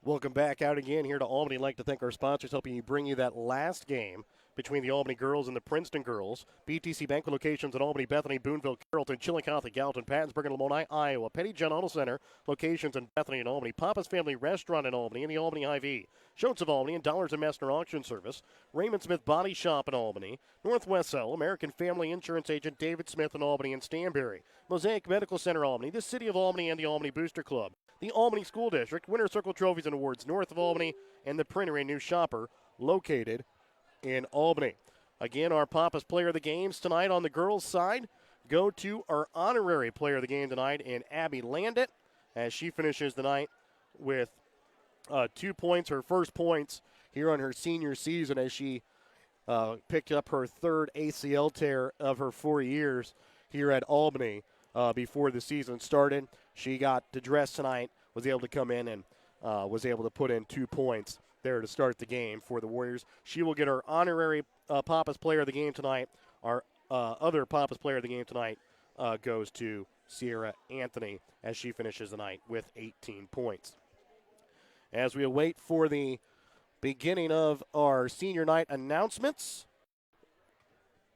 Welcome back out again here to Albany. I'd like to thank our sponsors helping you bring you that last game between the Albany girls and the Princeton girls. BTC Bank locations in Albany, Bethany, Boonville, Carrollton, Chillicothe, Gallatin, Pattonsburg, and Lamoni, Iowa. Petty John Auto Center locations in Bethany and Albany. Papa's Family Restaurant in Albany and the Albany IV. Schultz of Albany and Dollars and Messner Auction Service. Raymond Smith Body Shop in Albany. Northwest Cell, American Family Insurance Agent David Smith in Albany and Stanberry. Mosaic Medical Center Albany, the City of Albany, and the Albany Booster Club. The Albany School District, Winter Circle Trophies and Awards north of Albany, and the Printer and New Shopper located in Albany. Again, our Papa's Player of the Games tonight on the girls' side go to our honorary Player of the Game tonight in Abby Landit as she finishes the night with 2 points, her first points here on her senior season as she picked up her third ACL tear of her 4 years here at Albany before the season started. She got to dress tonight, was able to come in and was able to put in 2 points there to start the game for the Warriors. She will get her honorary Papa's Player of the Game tonight. Our other Papa's Player of the Game tonight goes to Sierra Anthony as she finishes the night with 18 points. As we await for the beginning of our senior night announcements,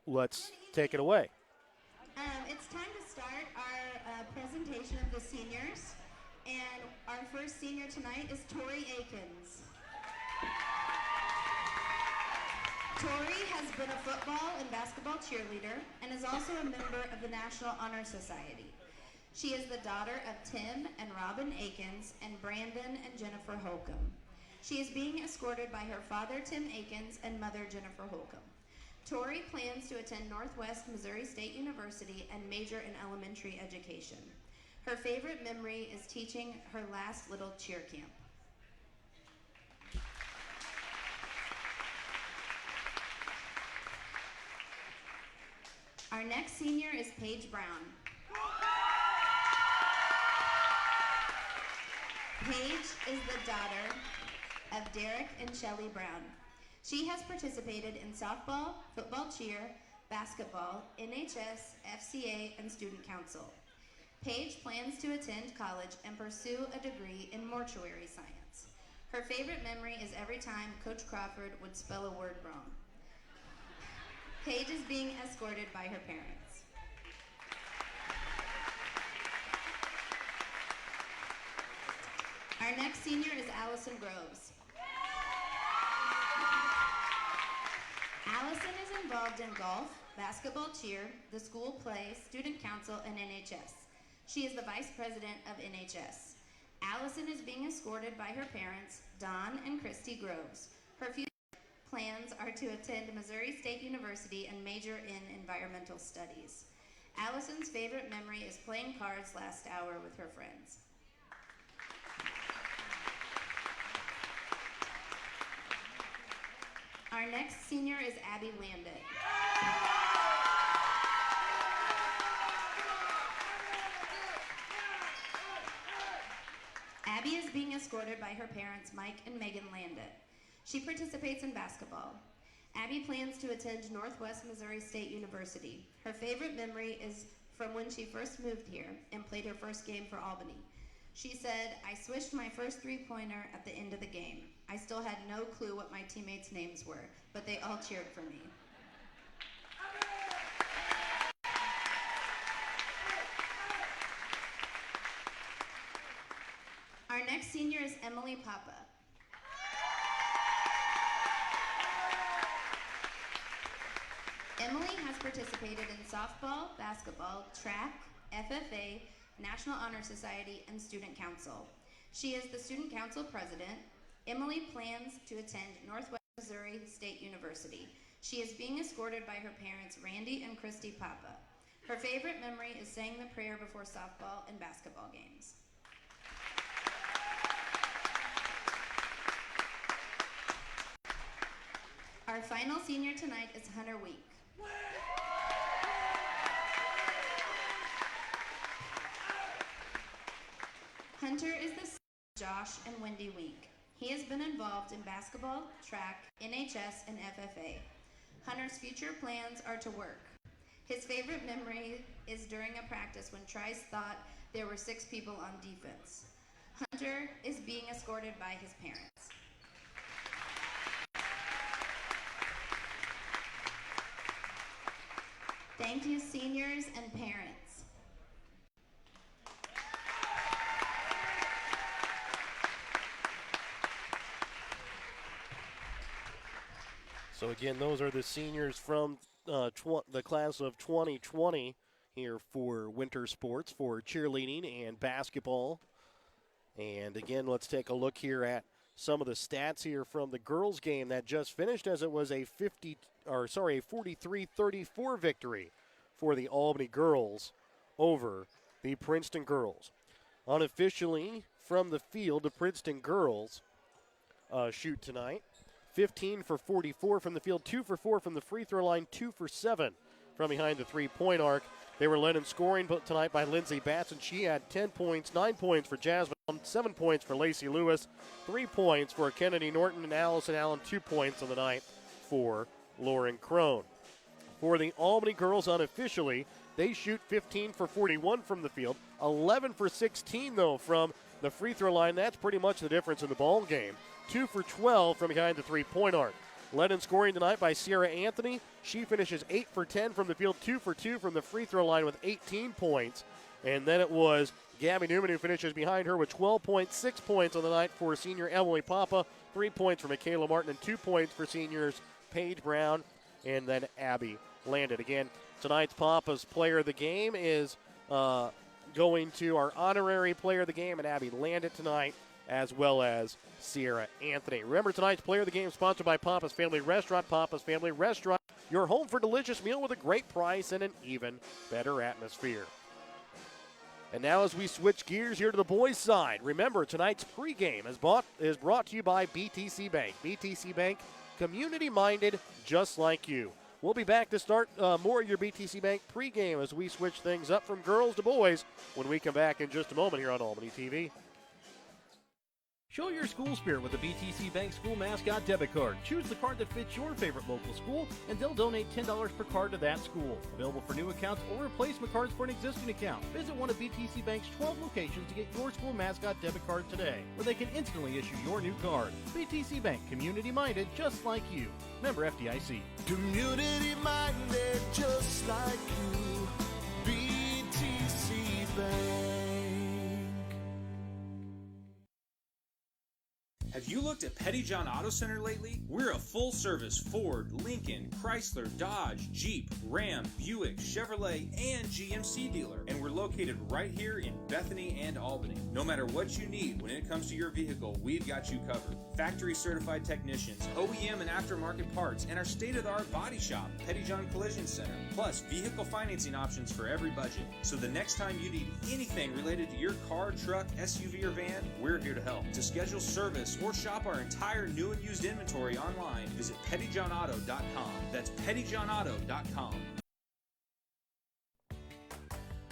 let's take it away. It's time to start our presentation of the seniors. And our first senior tonight is Tori Akins. Tori has been a football and basketball cheerleader and is also a member of the National Honor Society. She is the daughter of Tim and Robin Akins and Brandon and Jennifer Holcomb. She is being escorted by her father, Tim Akins, and mother, Jennifer Holcomb. Tori plans to attend Northwest Missouri State University and major in elementary education. Her favorite memory is teaching her last little cheer camp. Our next senior is Paige Brown. Paige is the daughter of Derek and Shelley Brown. She has participated in softball, football cheer, basketball, NHS, FCA, and student council. Paige plans to attend college and pursue a degree in mortuary science. Her favorite memory is every time Coach Crawford would spell a word wrong. Paige is being escorted by her parents. Our next senior is Allison Groves. Allison is involved in golf, basketball cheer, the school play, student council, and NHS. She is the vice president of NHS. Allison is being escorted by her parents, Don and Christy Groves. Her future plans are to attend Missouri State University and major in environmental studies. Allison's favorite memory is playing cards last hour with her friends. Our next senior is Abby Landit. Abby is being escorted by her parents, Mike and Megan Landit. She participates in basketball. Abby plans to attend Northwest Missouri State University. Her favorite memory is from when she first moved here and played her first game for Albany. She said, "I swished my first three-pointer at the end of the game. I still had no clue what my teammates' names were, but they all cheered for me." Our next senior is Emily Papa. Emily has participated in softball, basketball, track, FFA, National Honor Society, and Student Council. She is the Student Council president. Emily plans to attend Northwest Missouri State University. She is being escorted by her parents, Randy and Christy Papa. Her favorite memory is saying the prayer before softball and basketball games. Our final senior tonight is Hunter Week. Hunter is the son of Josh and Wendy Week. He has been involved in basketball, track, NHS, and FFA. Hunter's future plans are to work. His favorite memory is during a practice when Trice thought there were 6 people on defense. Hunter is being escorted by his parents. Thank you, seniors and parents. So again, those are the seniors from the class of 2020 here for winter sports, for cheerleading and basketball. And again, let's take a look here at some of the stats here from the girls' game that just finished, as it was a 43-34 victory for the Albany girls over the Princeton girls. Unofficially from the field, the Princeton girls shoot tonight. 15 for 44 from the field, 2 for 4 from the free throw line, 2 for 7 from behind the three-point arc. They were led in scoring tonight by Lindsay Batson. She had 10 points, 9 points for Jasmine, 7 points for Lacey Lewis, 3 points for Kennedy Norton, and Allison Allen, 2 points on the night for Lauren Crone. For the Albany girls unofficially, they shoot 15 for 41 from the field, 11 for 16, though, from the free throw line. That's pretty much the difference in the ball game. 2 for 12 from behind the three-point arc. Led in scoring tonight by Sierra Anthony. She finishes 8 for 10 from the field, 2 for 2 from the free throw line with 18 points. And then it was Gabby Newman who finishes behind her with 12.6 points on the night for senior Emily Papa, 3 points for Michaela Martin, and 2 points for seniors Paige Brown and then Abby Landed. Again, tonight's Papa's player of the game is going to our honorary player of the game, and Abby Landed tonight, as well as Sierra Anthony. Remember, tonight's player of the game sponsored by Papa's Family Restaurant. Papa's Family Restaurant, your home for delicious meal with a great price and an even better atmosphere. And now as we switch gears here to the boys' side, remember, tonight's pregame is brought to you by BTC Bank. BTC Bank, community-minded, just like you. We'll be back to start more of your BTC Bank pregame as we switch things up from girls to boys when we come back in just a moment here on Albany TV. Show your school spirit with the BTC Bank School Mascot Debit Card. Choose the card that fits your favorite local school, and they'll donate $10 per card to that school. Available for new accounts or replacement cards for an existing account. Visit one of BTC Bank's 12 locations to get your school mascot debit card today, where they can instantly issue your new card. BTC Bank, community-minded, just like you. Member FDIC. Community-minded, just like you. BTC Bank. Have you looked at Petty John Auto Center lately? We're a full-service Ford, Lincoln, Chrysler, Dodge, Jeep, Ram, Buick, Chevrolet, and GMC dealer. And we're located right here in Bethany and Albany. No matter what you need when it comes to your vehicle, we've got you covered. Factory-certified technicians, OEM and aftermarket parts, and our state-of-the-art body shop, Petty John Collision Center. Plus, vehicle financing options for every budget. So the next time you need anything related to your car, truck, SUV, or van, we're here to help. To schedule service or shop our entire new and used inventory online, visit pettyjohnauto.com. That's pettyjohnauto.com.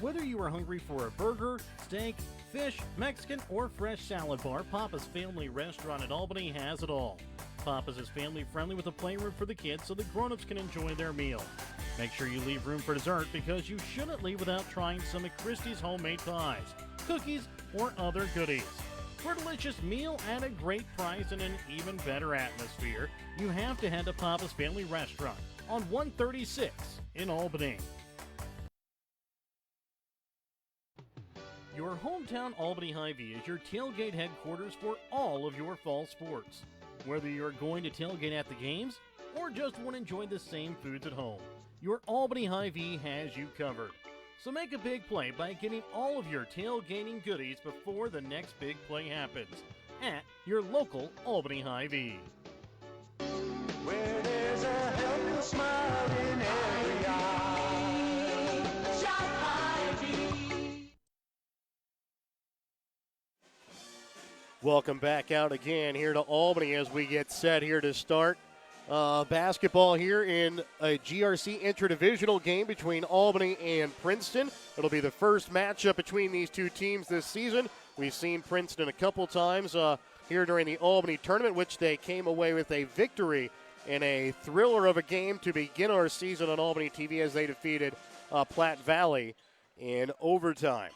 Whether you are hungry for a burger, steak, fish, Mexican, or fresh salad bar, Papa's Family Restaurant in Albany has it all. Papa's is family-friendly with a playroom for the kids so the grown-ups can enjoy their meal. Make sure you leave room for dessert because you shouldn't leave without trying some of Christie's homemade pies, cookies, or other goodies. For a delicious meal at a great price and an even better atmosphere, you have to head to Papa's Family Restaurant on 136 in Albany. Your hometown Albany Hy-Vee is your tailgate headquarters for all of your fall sports. Whether you're going to tailgate at the games or just want to enjoy the same foods at home, your Albany Hy-Vee has you covered. So make a big play by getting all of your tailgating goodies before the next big play happens at your local Albany Hy-Vee. Where there's a helping smile in every eye. Shop Hy-Vee. Welcome back out again here to Albany as we get set here to start basketball here in a GRC interdivisional game between Albany and Princeton. It'll be the first matchup between these two teams this season. We've seen Princeton a couple times here during the Albany tournament, which they came away with a victory in a thriller of a game to begin our season on Albany TV as they defeated Platte Valley in overtime.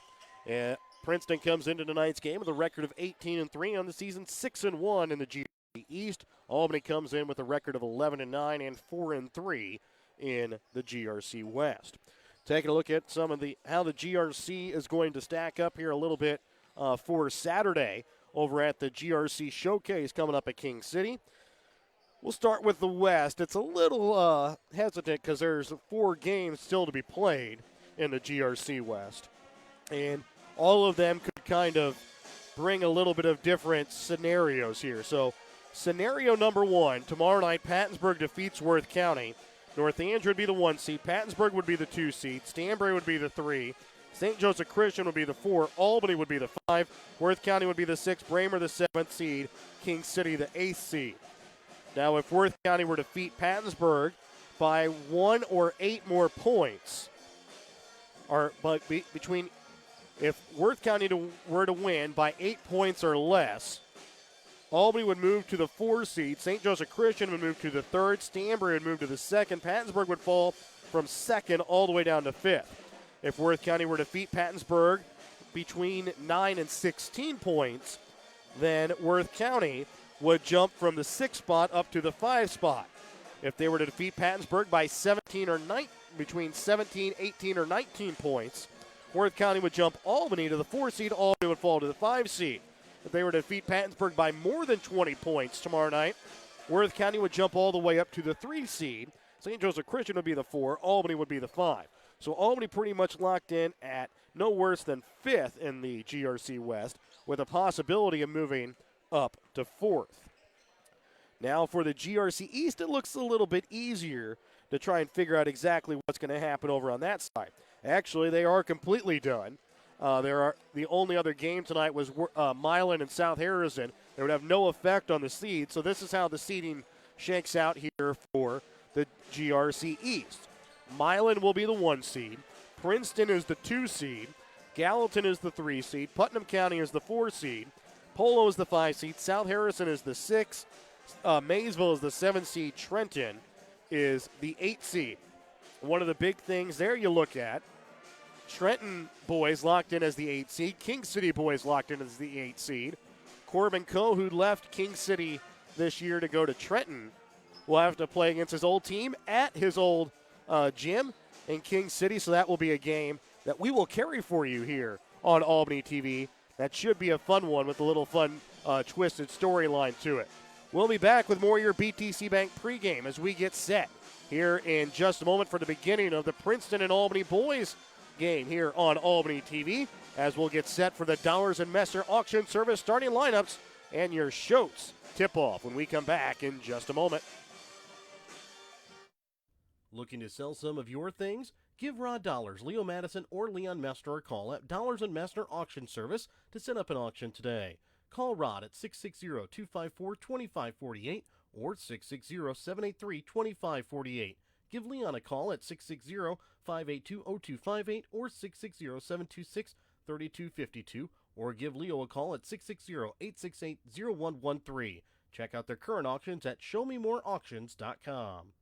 Princeton comes into tonight's game with a record of 18-3 on the season, 6-1 in the GRC East. Albany comes in with a record of 11-9 and 4-3 in the GRC West. Taking a look at some of how the GRC is going to stack up here a little bit for Saturday over at the GRC Showcase coming up at King City. We'll start with the West. It's a little hesitant because there's 4 games still to be played in the GRC West. And all of them could kind of bring a little bit of different scenarios here. So scenario number 1, tomorrow night, Pattonsburg defeats Worth County. North Andrew would be the 1 seed. Pattonsburg would be the 2 seed. Stanbury would be the 3. St. Joseph Christian would be the 4. Albany would be the 5. Worth County would be the 6. Bramer the 7th seed. King City the 8th seed. Now, if Worth County were to defeat Pattonsburg by 1 or 8 more points, if Worth County were to win by 8 points or less, Albany would move to the 4 seed. St. Joseph Christian would move to the 3rd. Stanbury would move to the 2nd. Pattonsburg would fall from 2nd all the way down to 5th. If Worth County were to defeat Pattonsburg between 9 and 16 points, then Worth County would jump from the 6th spot up to the 5 spot. If they were to defeat Pattonsburg by between 17, 18, or 19 points, Worth County would jump Albany to the 4 seed. Albany would fall to the 5 seed. If they were to defeat Pattonsburg by more than 20 points tomorrow night, Worth County would jump all the way up to the 3 seed. St. Joseph Christian would be the 4. Albany would be the 5. So Albany pretty much locked in at no worse than 5th in the GRC West, with a possibility of moving up to 4th. Now for the GRC East, it looks a little bit easier to try and figure out exactly what's going to happen over on that side. Actually, they are completely done. The only other game tonight was Milan and South Harrison. They would have no effect on the seed, so this is how the seeding shakes out here for the GRC East. Milan will be the 1 seed. Princeton is the 2 seed. Gallatin is the 3 seed. Putnam County is the 4 seed. Polo is the 5 seed. South Harrison is the 6. Maysville is the 7 seed. Trenton is the 8 seed. One of the big things there you look at, Trenton boys locked in as the 8 seed. King City boys locked in as the 8 seed. Corbin Coe, who left King City this year to go to Trenton, will have to play against his old team at his old gym in King City. So that will be a game that we will carry for you here on Albany TV. That should be a fun one with a little fun twisted storyline to it. We'll be back with more of your BTC Bank pregame as we get set here in just a moment for the beginning of the Princeton and Albany boys game here on Albany TV, as we'll get set for the Dowers and Messer auction service starting lineups and your Shoats tip-off when we come back in just a moment. Looking to sell some of your things? Give Rod Dollars, Leo Madison, or Leon Mester a call at Dollars and Mester Auction Service to set up an auction today. Call Rod at 660-254-2548 or 660-783-2548. Give Leon a call at 660-582-0258 or 660-726-3252, or give Leo a call at 660-868-0113. Check out their current auctions at showmemoreauctions.com.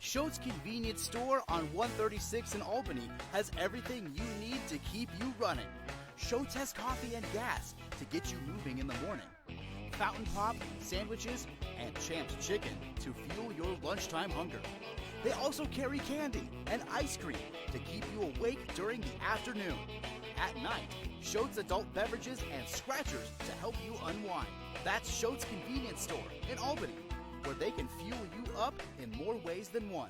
Shoats Convenience Store on 136 in Albany has everything you need to keep you running. Shoats has coffee and gas to get you moving in the morning. Fountain Pop, sandwiches, and Champ's Chicken to fuel your lunchtime hunger. They also carry candy and ice cream to keep you awake during the afternoon. At night, Shoats adult beverages and scratchers to help you unwind. That's Shoats Convenience Store in Albany, where they can fuel you up in more ways than one.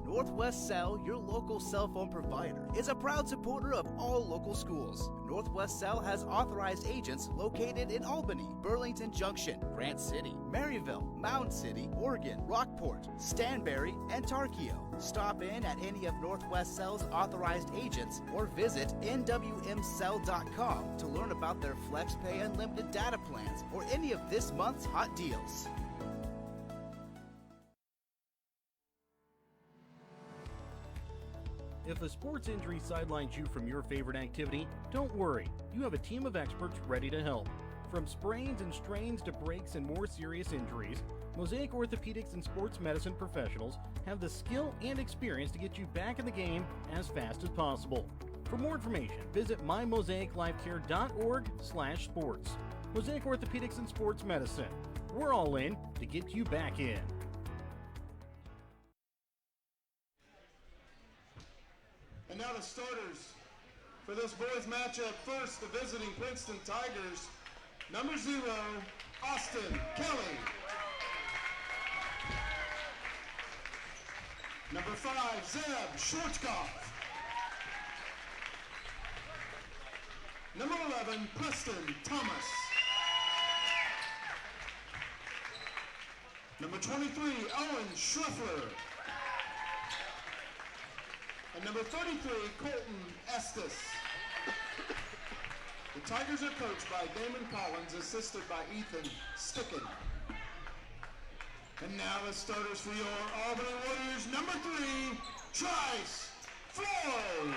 Northwest Cell, your local cell phone provider, is a proud supporter of all local schools. Northwest Cell has authorized agents located in Albany, Burlington Junction, Grant City, Maryville, Mound City, Oregon, Rockport, Stanbury, and Tarkio. Stop in at any of Northwest Cell's authorized agents or visit nwmcell.com to learn about their FlexPay unlimited data plans or any of this month's hot deals. If a sports injury sidelines you from your favorite activity, don't worry. You have a team of experts ready to help. From sprains and strains to breaks and more serious injuries, Mosaic Orthopedics and Sports Medicine professionals have the skill and experience to get you back in the game as fast as possible. For more information, visit mymosaiclifecare.org/sports. Mosaic Orthopedics and Sports Medicine. We're all in to get you back in. And now the starters for this boys matchup. First, the visiting Princeton Tigers. Number 0, Austin Kelly. Number 5, Zeb Schwarzkopf. Number 11, Preston Thomas. Number 23, Owen Schreffler. And number 33, Colton Estes. The Tigers are coached by Damon Collins, assisted by Ethan Sticken. And now the starters for your Albany Warriors. Number 3, Trice Floyd.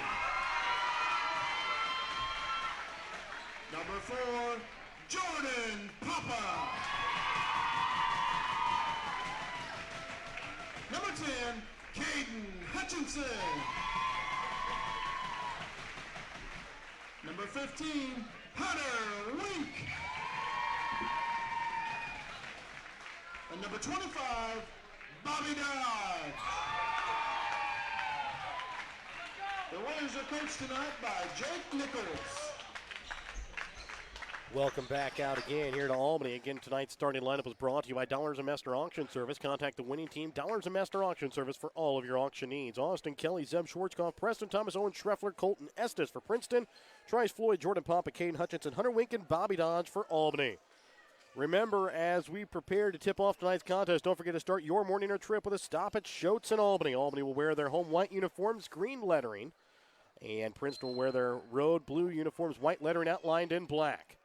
Number 4, Jordan Papa. Number 10, Caden Hutchinson. Number 15, Hunter Wink. And number 25, Bobby Dodge. The Warriors are coached tonight by Jake Nichols. Welcome back out again here to Albany. Again, tonight's starting lineup was brought to you by Dollars and Master Auction Service. Contact the winning team, Dollars and Master Auction Service, for all of your auction needs. Austin Kelly, Zeb Schwarzkopf, Preston Thomas, Owen Schreffler, Colton Estes for Princeton, Trice Floyd, Jordan Papa, Caden Hutchinson, Hunter Wink, and Bobby Dodge for Albany. Remember, as we prepare to tip off tonight's contest, don't forget to start your morning or trip with a stop at Schultz in Albany. Albany will wear their home white uniforms, green lettering, and Princeton will wear their road blue uniforms, white lettering outlined in black.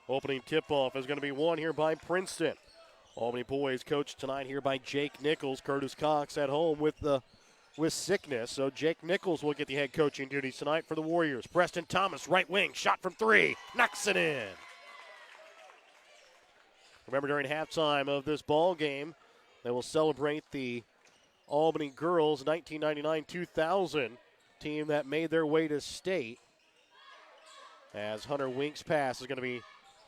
Opening tip-off is going to be won here by Princeton. Albany boys coached tonight here by Jake Nichols. Curtis Cox at home with sickness, so Jake Nichols will get the head coaching duties tonight for the Warriors. Preston Thomas, right wing, shot from 3, knocks it in. Remember, during halftime of this ball game, they will celebrate the Albany girls 1999-2000 team that made their way to state, as Hunter Wink's pass is going to be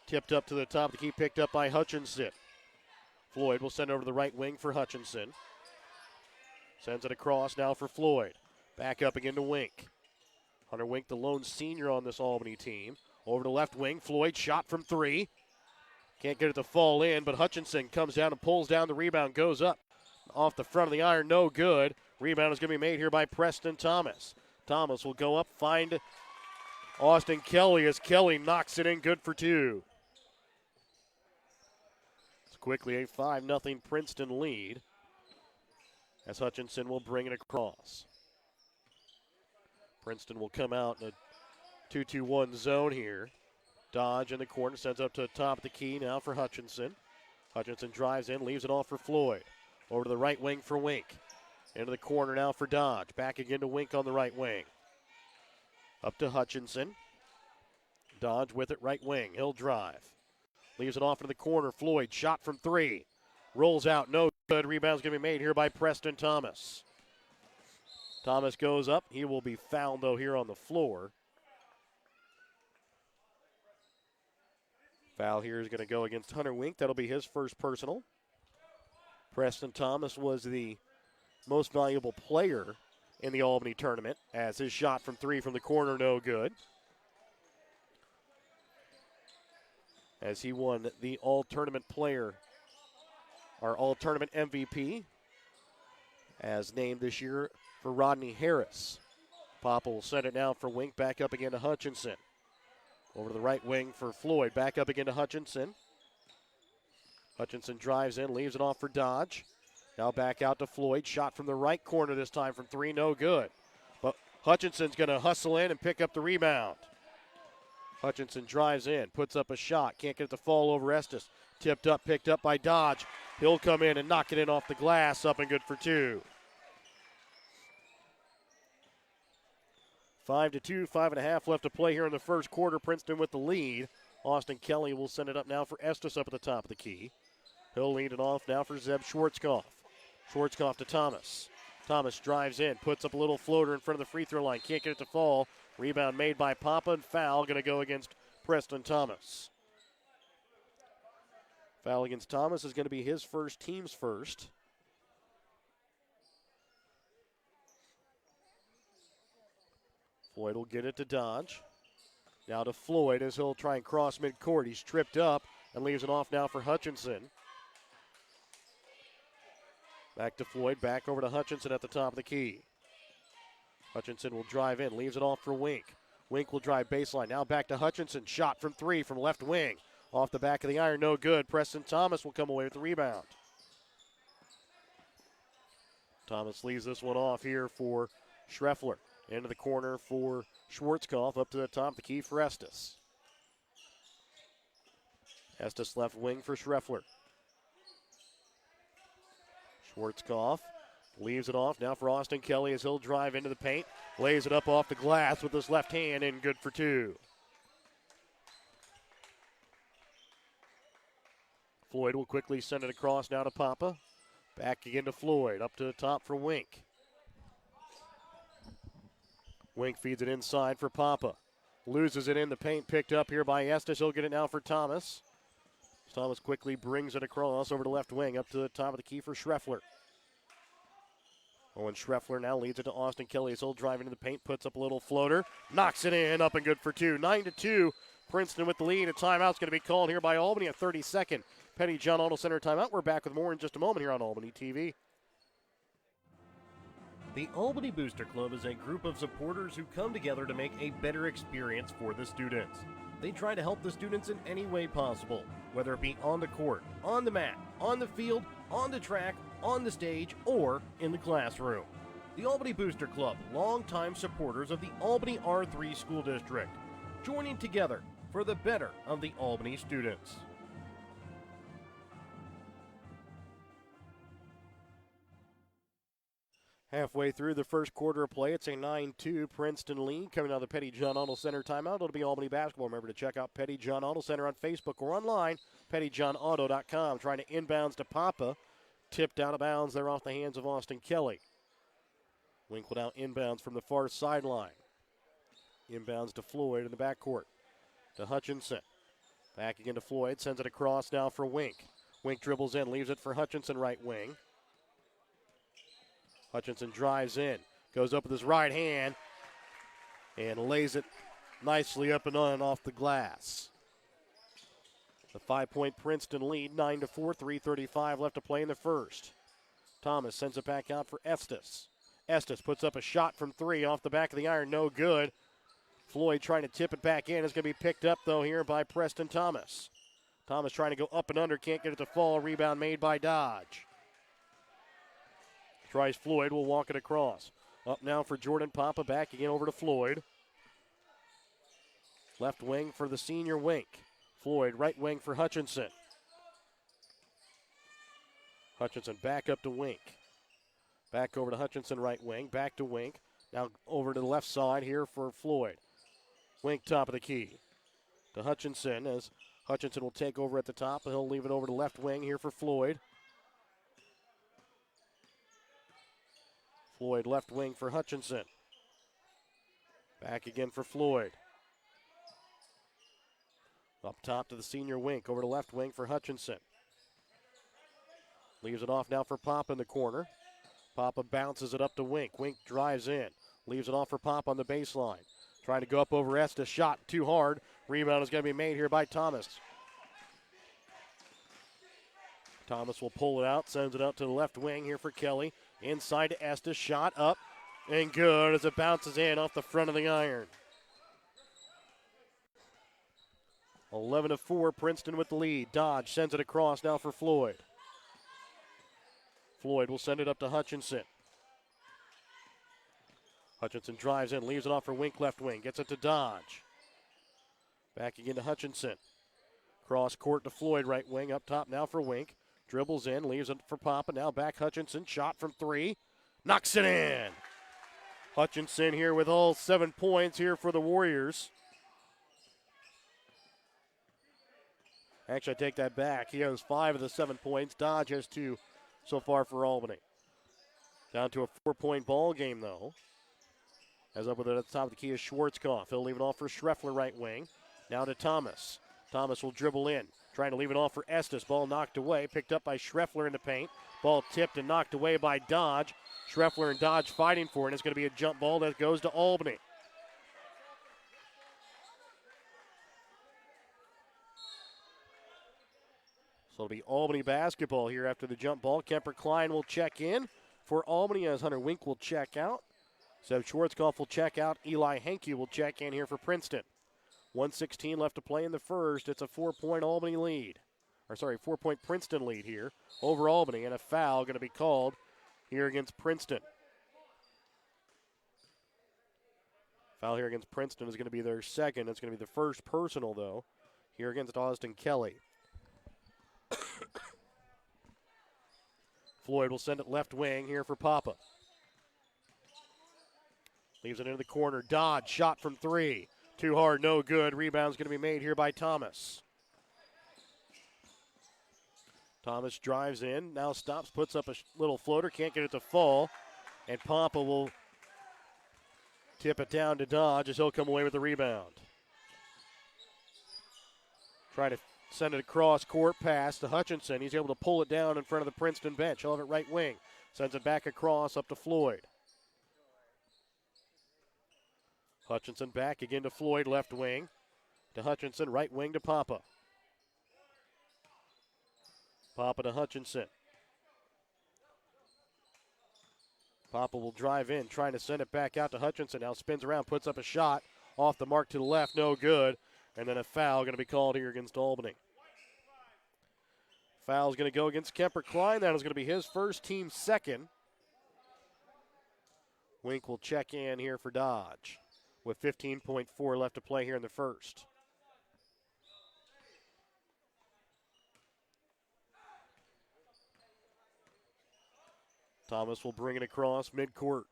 tipped up to the top. The key picked up by Hutchinson. Floyd will send it over to the right wing for Hutchinson. Sends it across now for Floyd. Back up again to Wink. Hunter Wink, the lone senior on this Albany team. Over to left wing. Floyd shot from 3. Can't get it to fall in, but Hutchinson comes down and pulls down the rebound. Goes up off the front of the iron. No good. Rebound is going to be made here by Preston Thomas. Thomas will go up, find Austin Kelly as Kelly knocks it in, good for 2. It's quickly a 5-0 Princeton lead as Hutchinson will bring it across. Princeton will come out in a 2-2-1 zone here. Dodge in the corner, sends up to the top of the key now for Hutchinson. Hutchinson drives in, leaves it off for Floyd. Over to the right wing for Wink. Into the corner now for Dodge. Back again to Wink on the right wing. Up to Hutchinson. Dodge with it, right wing. He'll drive. Leaves it off into the corner. Floyd, shot from 3. Rolls out, no good. Rebound's going to be made here by Preston Thomas. Thomas goes up. He will be fouled, though, here on the floor. Foul here is going to go against Hunter Wink. That'll be his first personal. Preston Thomas was the most valuable player in the Albany tournament, as his shot from 3 from the corner, no good. As he won the all-tournament player, our all-tournament MVP, as named this year for Rodney Harris. Papa will send it now for Wink, back up again to Hutchinson. Over to the right wing for Floyd, back up again to Hutchinson. Hutchinson drives in, leaves it off for Dodge. Now back out to Floyd, shot from the right corner this time from 3, no good. But Hutchinson's going to hustle in and pick up the rebound. Hutchinson drives in, puts up a shot, can't get it to fall over Estes. Tipped up, picked up by Dodge. He'll come in and knock it in off the glass, up and good for 2. 5-2, 5.5 left to play here in the first quarter. Princeton with the lead. Austin Kelly will send it up now for Estes up at the top of the key. He'll lead it off now for Zeb Schwarzkopf. Schwarzkopf to Thomas. Thomas drives in, puts up a little floater in front of the free throw line. Can't get it to fall. Rebound made by Papa, and foul going to go against Preston Thomas. Foul against Thomas is going to be his first, team's first. Floyd will get it to Dodge. Now to Floyd as he'll try and cross midcourt. He's tripped up and leaves it off now for Hutchinson. Back to Floyd, back over to Hutchinson at the top of the key. Hutchinson will drive in, leaves it off for Wink. Wink will drive baseline. Now back to Hutchinson. Shot from three from left wing. Off the back of the iron, no good. Preston Thomas will come away with the rebound. Thomas leaves this one off here for Schreffler. Into the corner for Schwarzkopf. Up to the top of the key for Estes. Estes left wing for Schreffler. Schwarzkopf leaves it off now for Austin Kelly as he'll drive into the paint. Lays it up off the glass with his left hand and good for two. Floyd will quickly send it across now to Papa. Back again to Floyd. Up to the top for Wink. Wink feeds it inside for Papa. Loses it in the paint. Picked up here by Estes. He'll get it now for Thomas. Thomas quickly brings it across over to left wing. Up to the top of the key for Schreffler. Owen Schreffler now leads it to Austin Kelly as he'll drive into the paint. Puts up a little floater. Knocks it in. Up and good for two. 9-2. Princeton with the lead. A timeout's going to be called here by Albany. A 32nd. Petty John Auto Center timeout. We're back with more in just a moment here on Albany TV. The Albany Booster Club is a group of supporters who come together to make a better experience for the students. They try to help the students in any way possible, whether it be on the court, on the mat, on the field, on the track, on the stage, or in the classroom. The Albany Booster Club, longtime supporters of the Albany R3 School District, joining together for the better of the Albany students. Halfway through the first quarter of play, it's a 9-2 Princeton lead. Coming out of the Petty John Auto Center timeout, it'll be Albany basketball. Remember to check out Petty John Auto Center on Facebook or online, pettyjohnauto.com. Trying to inbounds to Papa. Tipped out of bounds there off the hands of Austin Kelly. Winkle out inbounds from the far sideline. Inbounds to Floyd in the backcourt. To Hutchinson. Back again to Floyd. Sends it across now for Wink. Wink dribbles in, leaves it for Hutchinson right wing. Hutchinson drives in, goes up with his right hand, and lays it nicely up and on off the glass. The 5-point Princeton lead, 9-4, 3:35 left to play in the first. Thomas sends it back out for Estes. Estes puts up a shot from three off the back of the iron, no good. Floyd trying to tip it back in. It's going to be picked up, though, here by Preston Thomas. Thomas trying to go up and under, can't get it to fall. Rebound made by Dodge. Tries Floyd, will walk it across. Up now for Jordan Papa, back again over to Floyd. Left wing for the senior Wink. Floyd, right wing for Hutchinson. Hutchinson back up to Wink. Back over to Hutchinson, right wing, back to Wink. Now over to the left side here for Floyd. Wink top of the key. To Hutchinson as Hutchinson will take over at the top. He'll leave it over to left wing here for Floyd. Floyd left wing for Hutchinson. Back again for Floyd. Up top to the senior Wink. Over to left wing for Hutchinson. Leaves it off now for Papa in the corner. Papa bounces it up to Wink. Wink drives in. Leaves it off for Papa on the baseline. Trying to go up over Estes. Shot too hard. Rebound is going to be made here by Thomas. Thomas will pull it out. Sends it out to the left wing here for Kelly. Inside to Estes, shot up and good as it bounces in off the front of the iron. 11-4, Princeton with the lead. Dodge sends it across now for Floyd. Floyd will send it up to Hutchinson. Hutchinson drives in, leaves it off for Wink left wing, gets it to Dodge. Back again to Hutchinson. Cross court to Floyd right wing, up top now for Wink. Dribbles in, leaves it for Papa. Now back Hutchinson. Shot from three. Knocks it in. Hutchinson here with all 7 points here for the Warriors. Actually, I take that back. He has 5 of the 7 points. Dodge has 2 so far for Albany. Down to a 4-point ball game, though. As up with it at the top of the key is Schwarzkopf. He'll leave it off for Schreffler, right wing. Now to Thomas. Thomas will dribble in. Trying to leave it off for Estes. Ball knocked away. Picked up by Schreffler in the paint. Ball tipped and knocked away by Dodge. Schreffler and Dodge fighting for it. And it's going to be a jump ball that goes to Albany. So it'll be Albany basketball here after the jump ball. Kemper Klein will check in for Albany as Hunter Wink will check out. Seb Schwarzkopf will check out. Eli Henke will check in here for Princeton. 1:16 left to play in the first. It's a 4-point Albany lead. 4-point Princeton lead here over Albany, and a foul going to be called here against Princeton. Foul here against Princeton is going to be their second. It's going to be the first personal, though, here against Austin Kelly. Floyd will send it left wing here for Papa. Leaves it into the corner. Dodge, shot from 3. Too hard, no good. Rebound's going to be made here by Thomas. Thomas drives in, now stops, puts up a little floater, can't get it to fall. And Papa will tip it down to Dodge as he'll come away with the rebound. Trying to send it across court pass to Hutchinson. He's able to pull it down in front of the Princeton bench. He'll have it right wing. Sends it back across up to Floyd. Hutchinson back again to Floyd, left wing. To Hutchinson, right wing to Papa. Papa to Hutchinson. Papa will drive in, trying to send it back out to Hutchinson. Now spins around, puts up a shot. Off the mark to the left, no good. And then a foul going to be called here against Albany. Foul's going to go against Kemper Klein. That is going to be his first, team second. Wink will check in here for Dodge with 15.4 left to play here in the first. Thomas will bring it across midcourt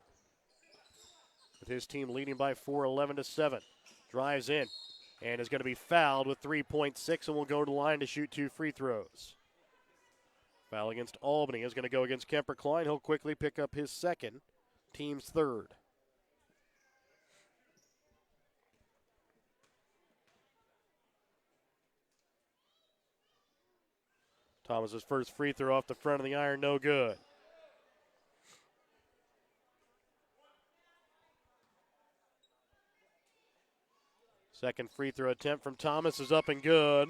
with his team leading by 4, 11-7. Drives in and is going to be fouled with 3.6 and will go to the line to shoot 2 free throws. Foul against Albany is going to go against Kemper Klein. He'll quickly pick up his second, team's third. Thomas's first free throw off the front of the iron, no good. Second free throw attempt from Thomas is up and good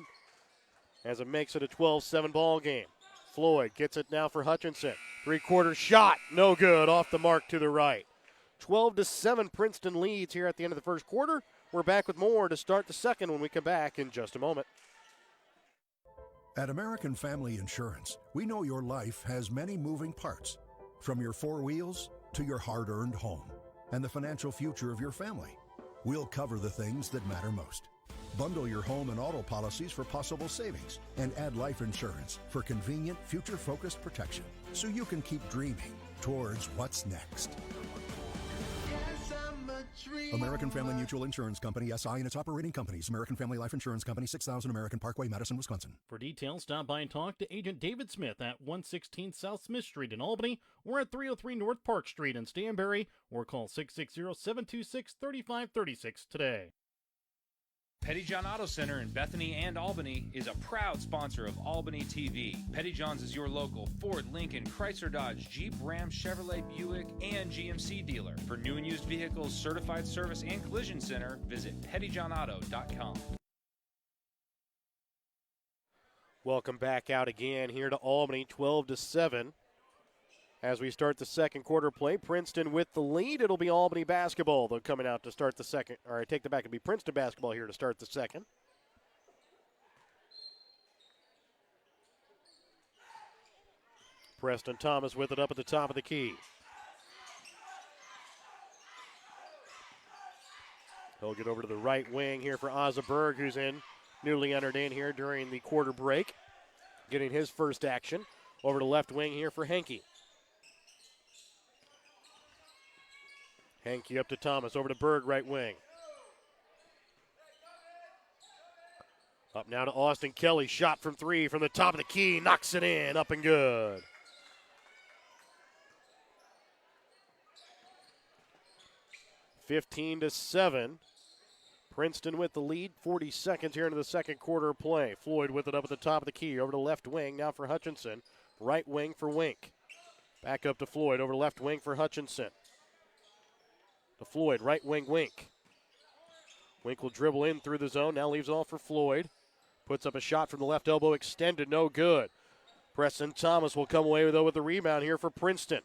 as it makes it a 12-7 ball game. Floyd gets it now for Hutchinson. Three-quarter shot, no good, off the mark to the right. 12-7 Princeton leads here at the end of the first quarter. We're back with more to start the second when we come back in just a moment. At American Family Insurance, we know your life has many moving parts, from your 4 wheels to your hard-earned home and the financial future of your family. We'll cover the things that matter most. Bundle your home and auto policies for possible savings and add life insurance for convenient, future-focused protection so you can keep dreaming towards what's next. American Family Mutual Insurance Company, SI, and its operating companies. American Family Life Insurance Company, 6000 American Parkway, Madison, Wisconsin. For details, stop by and talk to Agent David Smith at 116 South Smith Street in Albany or at 303 North Park Street in Stanberry, or call 660-726-3536 today. Pettyjohn Auto Center in Bethany and Albany is a proud sponsor of Albany TV. Pettyjohn's is your local Ford, Lincoln, Chrysler, Dodge, Jeep, Ram, Chevrolet, Buick, and GMC dealer. For new and used vehicles, certified service, and collision center, visit pettyjohnauto.com. Welcome back out again here to Albany, 12-7. As we start the second quarter play, Princeton with the lead. It'll be Albany basketball, though, coming out to start the second. Or I take that back. It'll be Princeton basketball here to start the second. Preston Thomas with it up at the top of the key. He'll get over to the right wing here for Ozaberg, who's newly entered in here during the quarter break, getting his first action. Over to left wing here for Henke. Henke up to Thomas, over to Berg, right wing. Up now to Austin Kelly. Shot from three from the top of the key. Knocks it in. Up and good. (15-7). Princeton with the lead. 40 seconds here into the second quarter of play. Floyd with it up at the top of the key. Over to left wing now for Hutchinson. Right wing for Wink. Back up to Floyd. Over to left wing for Hutchinson. To Floyd. Right wing Wink. Wink will dribble in through the zone. Now leaves it all for Floyd. Puts up a shot from the left elbow. Extended. No good. Preston Thomas will come away with the rebound here for Princeton.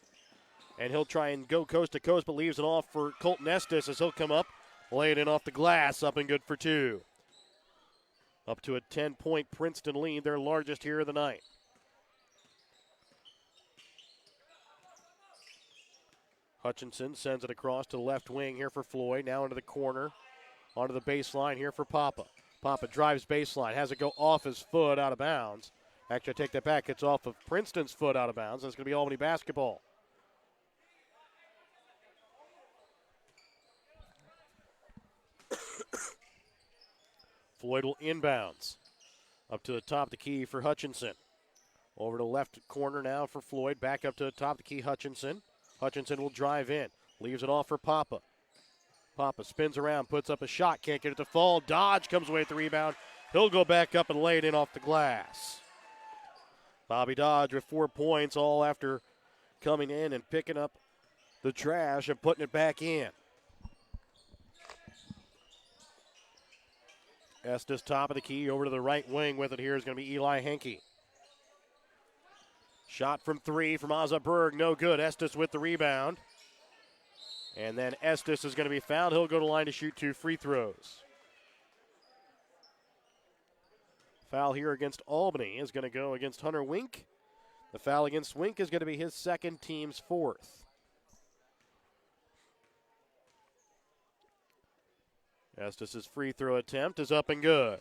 And he'll try and go coast to coast, but leaves it off for Colton Estes as he'll come up. Lay it in off the glass. Up and good for two. Up to a 10-point Princeton lead. Their largest here of the night. Hutchinson sends it across to the left wing here for Floyd. Now into the corner. Onto the baseline here for Papa. Papa drives baseline. Has it go off his foot out of bounds. Actually, I take that back. It's off of Princeton's foot out of bounds. And it's going to be Albany basketball. Floyd will inbounds. Up to the top of the key for Hutchinson. Over to the left corner now for Floyd. Back up to the top of the key, Hutchinson. Hutchinson will drive in. Leaves it off for Papa. Papa spins around, puts up a shot. Can't get it to fall. Dodge comes away with the rebound. He'll go back up and lay it in off the glass. Bobby Dodge with 4 points, all after coming in and picking up the trash and putting it back in. Estes top of the key, over to the right wing with it here is going to be Eli Henke. Shot from three from Ozza Berg, no good. Estes with the rebound. And then Estes is going to be fouled. He'll go to line to shoot 2 free throws. Foul here against Albany is going to go against Hunter Wink. The foul against Wink is going to be his second, team's fourth. Estes' free throw attempt is up and good.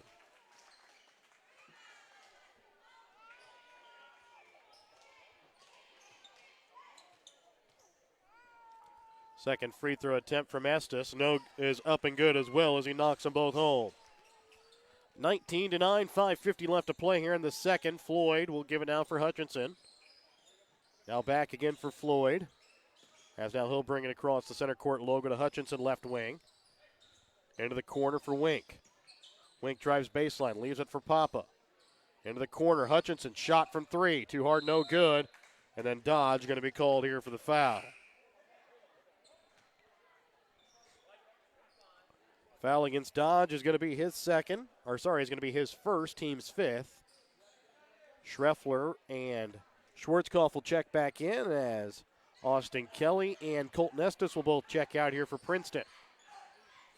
Second free throw attempt from Estes. Is up and good as well as he knocks them both home. 19-9, 5:50 left to play here in the second. Floyd will give it now for Hutchinson. Now back again for Floyd. As now he'll bring it across the center court logo to Hutchinson, left wing. Into the corner for Wink. Wink drives baseline, leaves it for Papa. Into the corner, Hutchinson, shot from three. Too hard, no good. And then Dodge going to be called here for the foul. Foul against Dodge is going to be his second. Is going to be his first, team's fifth. Schreffler and Schwarzkopf will check back in as Austin Kelly and Colton Estes will both check out here for Princeton.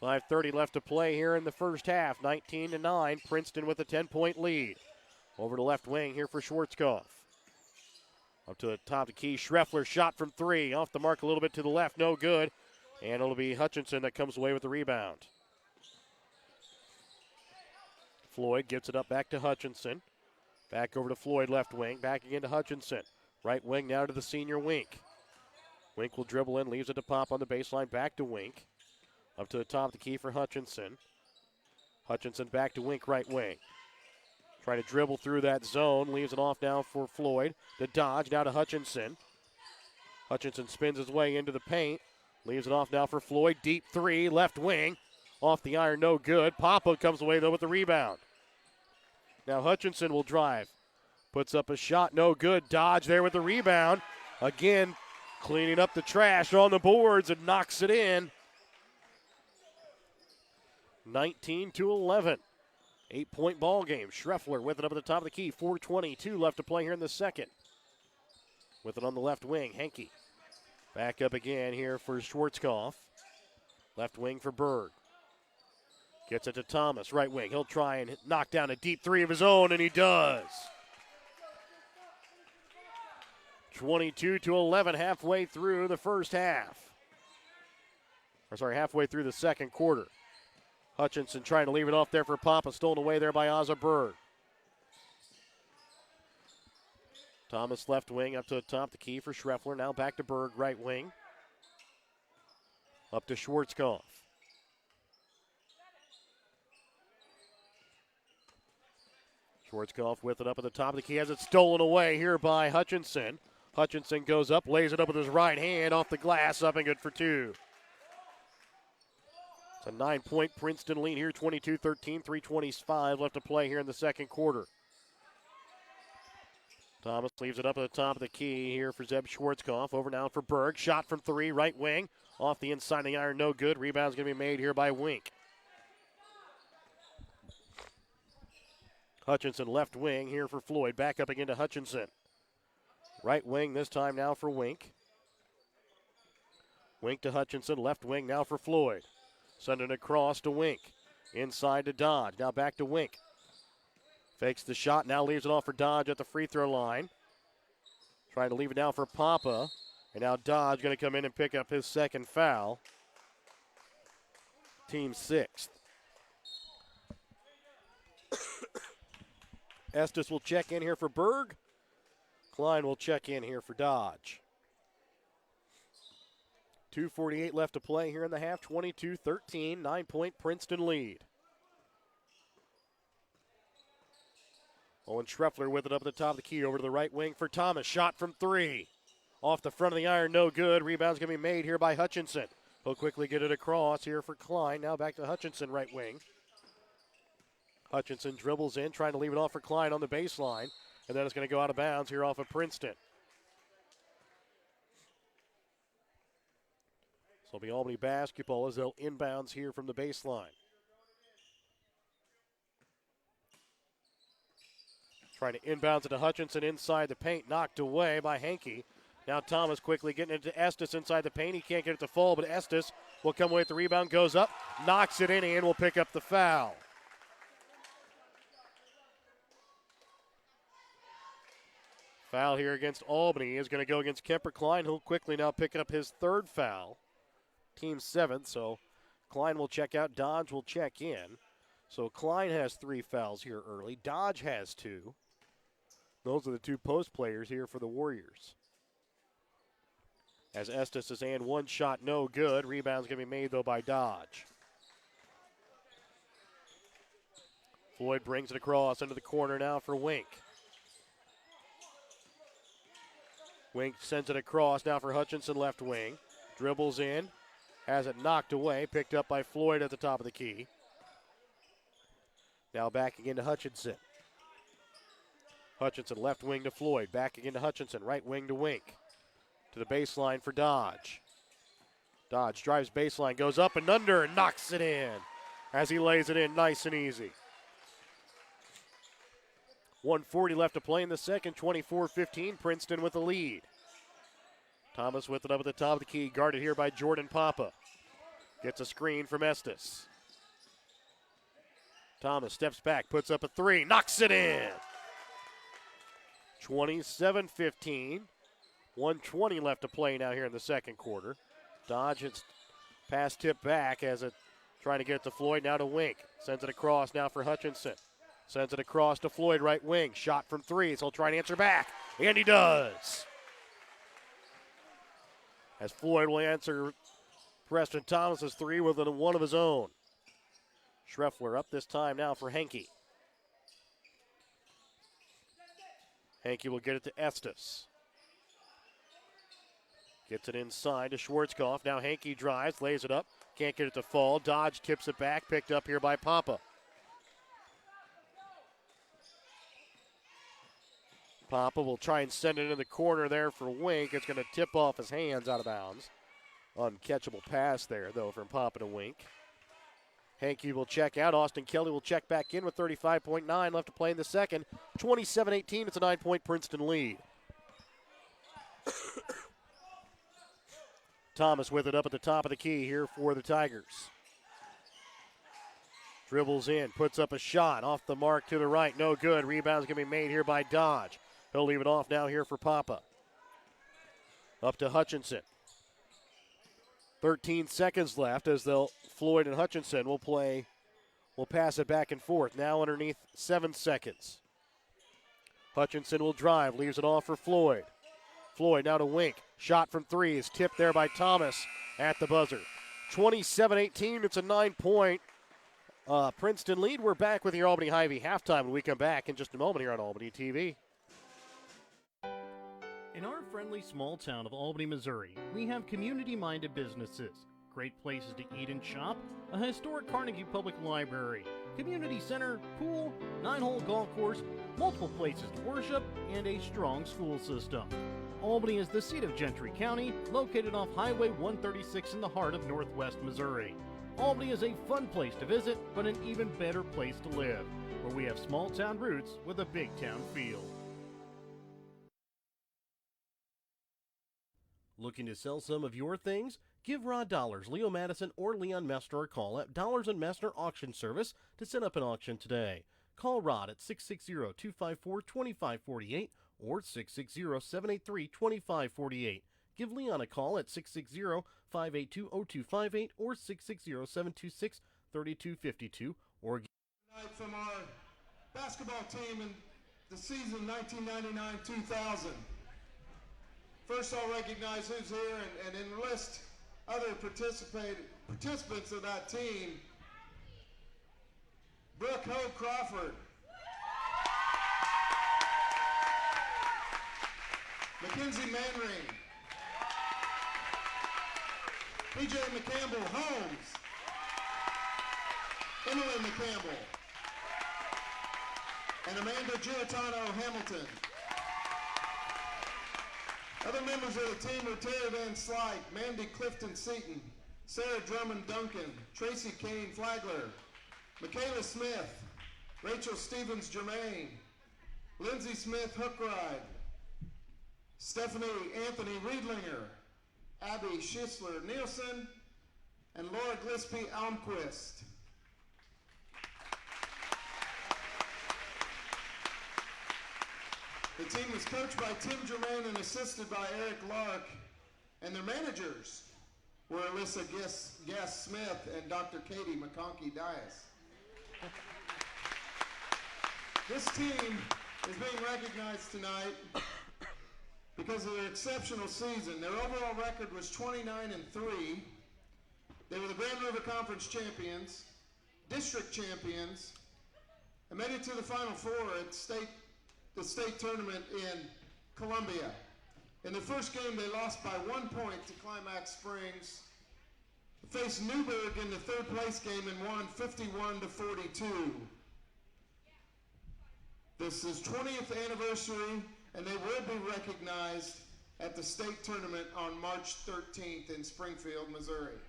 5:30 left to play here in the first half. 19-9, Princeton with a 10-point lead. Over to left wing here for Schwarzkopf. Up to the top of the key, Schreffler shot from three. Off the mark a little bit to the left, no good. And it'll be Hutchinson that comes away with the rebound. Floyd gets it up back to Hutchinson. Back over to Floyd, left wing. Back again to Hutchinson. Right wing now to the senior Wink. Wink will dribble in, leaves it to Pop on the baseline. Back to Wink. Up to the top of the key for Hutchinson. Hutchinson back to Wink, right wing. Trying to dribble through that zone. Leaves it off now for Floyd. To Dodge, now to Hutchinson. Hutchinson spins his way into the paint. Leaves it off now for Floyd. Deep three, left wing. Off the iron, no good. Papa comes away, though, with the rebound. Now Hutchinson will drive. Puts up a shot, no good. Dodge there with the rebound. Again, cleaning up the trash on the boards and knocks it in. 19-11. 8-point ball game. Schreffler with it up at the top of the key. 4:22 left to play here in the second. With it on the left wing, Henke. Back up again here for Schwarzkopf. Left wing for Berg. Gets it to Thomas, right wing. He'll try and knock down a deep three of his own, and he does. 22-11, halfway through the first half. Halfway through the second quarter. Hutchinson trying to leave it off there for Papa. Stolen away there by Ozza Berg. Thomas left wing up to the top. The key for Schreffler. Now back to Berg, right wing. Up to Schwarzkopf. Schwarzkopf with it up at the top of the key. Has it stolen away here by Hutchinson. Hutchinson goes up, lays it up with his right hand off the glass, up and good for two. It's a 9-point Princeton lead here, 22-13, 3:25 left to play here in the second quarter. Thomas leaves it up at the top of the key here for Zeb Schwarzkopf. Over now for Berg. Shot from three, right wing. Off the inside of the iron, no good. Rebound's going to be made here by Wink. Hutchinson left wing here for Floyd. Back up again to Hutchinson. Right wing this time now for Wink. Wink to Hutchinson. Left wing now for Floyd. Sending it across to Wink. Inside to Dodge. Now back to Wink. Fakes the shot. Now leaves it off for Dodge at the free throw line. Trying to leave it now for Papa. And now Dodge going to come in and pick up his second foul. Team sixth. Estes will check in here for Berg. Klein will check in here for Dodge. 2:48 left to play here in the half. 22-13, 9-point Princeton lead. Owen Schreffler with it up at the top of the key over to the right wing for Thomas. Shot from three. Off the front of the iron, no good. Rebound's going to be made here by Hutchinson. He'll quickly get it across here for Klein. Now back to Hutchinson, right wing. Hutchinson dribbles in, trying to leave it off for Klein on the baseline. And then it's going to go out of bounds here off of Princeton. So it'll be Albany basketball as they'll inbounds here from the baseline. Trying to inbounds it to Hutchinson inside the paint, knocked away by Hankey. Now Thomas quickly getting it to Estes inside the paint. He can't get it to fall, but Estes will come away with the rebound, goes up, knocks it in, and will pick up the foul. Foul here against Albany is going to go against Kemper Klein, who'll quickly now pick up his third foul. Team seventh, so Klein will check out, Dodge will check in. So Klein has 3 fouls here early. Dodge has 2. Those are the 2 post players here for the Warriors. As Estes is and one shot, no good. Rebound's going to be made, though, by Dodge. Floyd brings it across into the corner now for Wink. Wink sends it across now for Hutchinson, left wing. Dribbles in. Has it knocked away. Picked up by Floyd at the top of the key. Now back again to Hutchinson. Hutchinson left wing to Floyd. Back again to Hutchinson. Right wing to Wink. To the baseline for Dodge. Dodge drives baseline. Goes up and under and knocks it in. As he lays it in nice and easy. 1:40 left to play in the second. 24-15. Princeton with the lead. Thomas with it up at the top of the key. Guarded here by Jordan Papa. Gets a screen from Estes. Thomas steps back, puts up a 3, knocks it in. 27-15. 1:20 left to play now here in the second quarter. Dodge hits pass tip back as it trying to get it to Floyd, now to Wink. Sends it across now for Hutchinson. Sends it across to Floyd, right wing. Shot from 3, so he'll try and answer back. And he does. As Floyd will answer Preston Thomas's 3 with one of his own. Schreffler up this time now for Hankey. Hankey will get it to Estes. Gets it inside to Schwarzkopf. Now Hankey drives, lays it up. Can't get it to fall. Dodge tips it back. Picked up here by Papa. Papa will try and send it in the corner there for Wink. It's going to tip off his hands out of bounds. Uncatchable pass there, though, from Papa to Wink. Hankey will check out. Austin Kelly will check back in with 35.9 left to play in the second. 27-18, it's a 9-point Princeton lead. Thomas with it up at the top of the key here for the Tigers. Dribbles in, puts up a shot off the mark to the right. No good. Rebound's going to be made here by Dodge. He'll leave it off now here for Papa. Up to Hutchinson. 13 seconds left as Floyd and Hutchinson will pass it back and forth. Now underneath 7 seconds. Hutchinson will drive, leaves it off for Floyd. Floyd now to Wink. Shot from 3 is tipped there by Thomas at the buzzer. 27-18, it's a 9-point Princeton lead. We're back with your Albany Hy-Vee halftime when we come back in just a moment here on Albany TV. In our friendly small town of Albany, Missouri, we have community-minded businesses, great places to eat and shop, a historic Carnegie Public Library, community center, pool, 9-hole golf course, multiple places to worship, and a strong school system. Albany is the seat of Gentry County, located off Highway 136 in the heart of northwest Missouri. Albany is a fun place to visit, but an even better place to live, where we have small town roots with a big town feel. Looking to sell some of your things? Give Rod Dollars, Leo Madison, or Leon Mester a call at Dollars and Mester Auction Service to set up an auction today. Call Rod at 660-254-2548 or 660-783-2548. Give Leon a call at 660-582-0258 or 660-726-3252 or Tonight from our basketball team in the season 1999-2000. First, I'll recognize who's here and enlist other participants of that team. Brooke Ho Crawford. Mackenzie Manring. PJ McCampbell Holmes. Emily McCampbell. And Amanda Giratano Hamilton. Other members of the team were Terry Van Slyke, Mandy Clifton Seaton, Sarah Drummond Duncan, Tracy Kane Flagler, Michaela Smith, Rachel Stevens Germain, Lindsay Smith Hookride, Stephanie Anthony Riedlinger, Abby Schisler Nielsen, and Laura Glispie Almquist. The team was coached by Tim Germain and assisted by Eric Lark, and their managers were Alyssa Guest Smith and Dr. Katie McConkey Dias. This team is being recognized tonight because of their exceptional season. Their overall record was 29-3. They were the Grand River Conference champions, district champions, and made it to the Final Four at the state tournament in Columbia. In the first game, they lost by 1 point to Climax Springs. They faced Newburgh in the third place game and won 51-42. This is 20th anniversary, and they will be recognized at the state tournament on March 13th in Springfield, Missouri.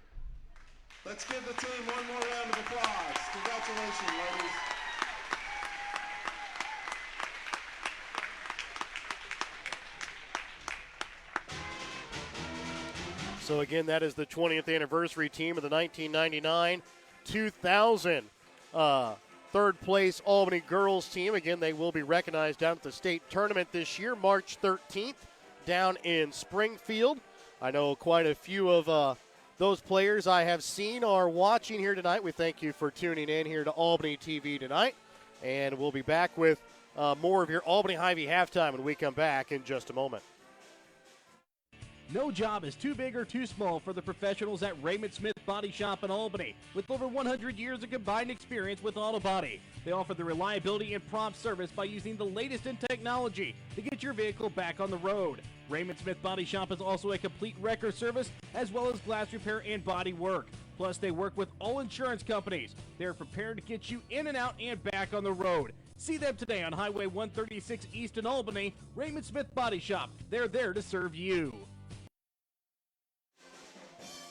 Let's give the team one more round of applause. Congratulations, ladies. So again, that is the 20th anniversary team of the 1999-2000 third place Albany girls team. Again, they will be recognized down at the state tournament this year, March 13th, down in Springfield. I know quite a few of those players I have seen are watching here tonight. We thank you for tuning in here to Albany TV tonight. And we'll be back with more of your Albany Hy-Vee halftime when we come back in just a moment. No job is too big or too small for the professionals at Raymond Smith Body Shop in Albany. With over 100 years of combined experience with auto body, they offer the reliability and prompt service by using the latest in technology to get your vehicle back on the road. Raymond Smith Body Shop is also a complete wrecker service as well as glass repair and body work. Plus, they work with all insurance companies. They're prepared to get you in and out and back on the road. See them today on Highway 136 East in Albany. Raymond Smith Body Shop. They're there to serve you.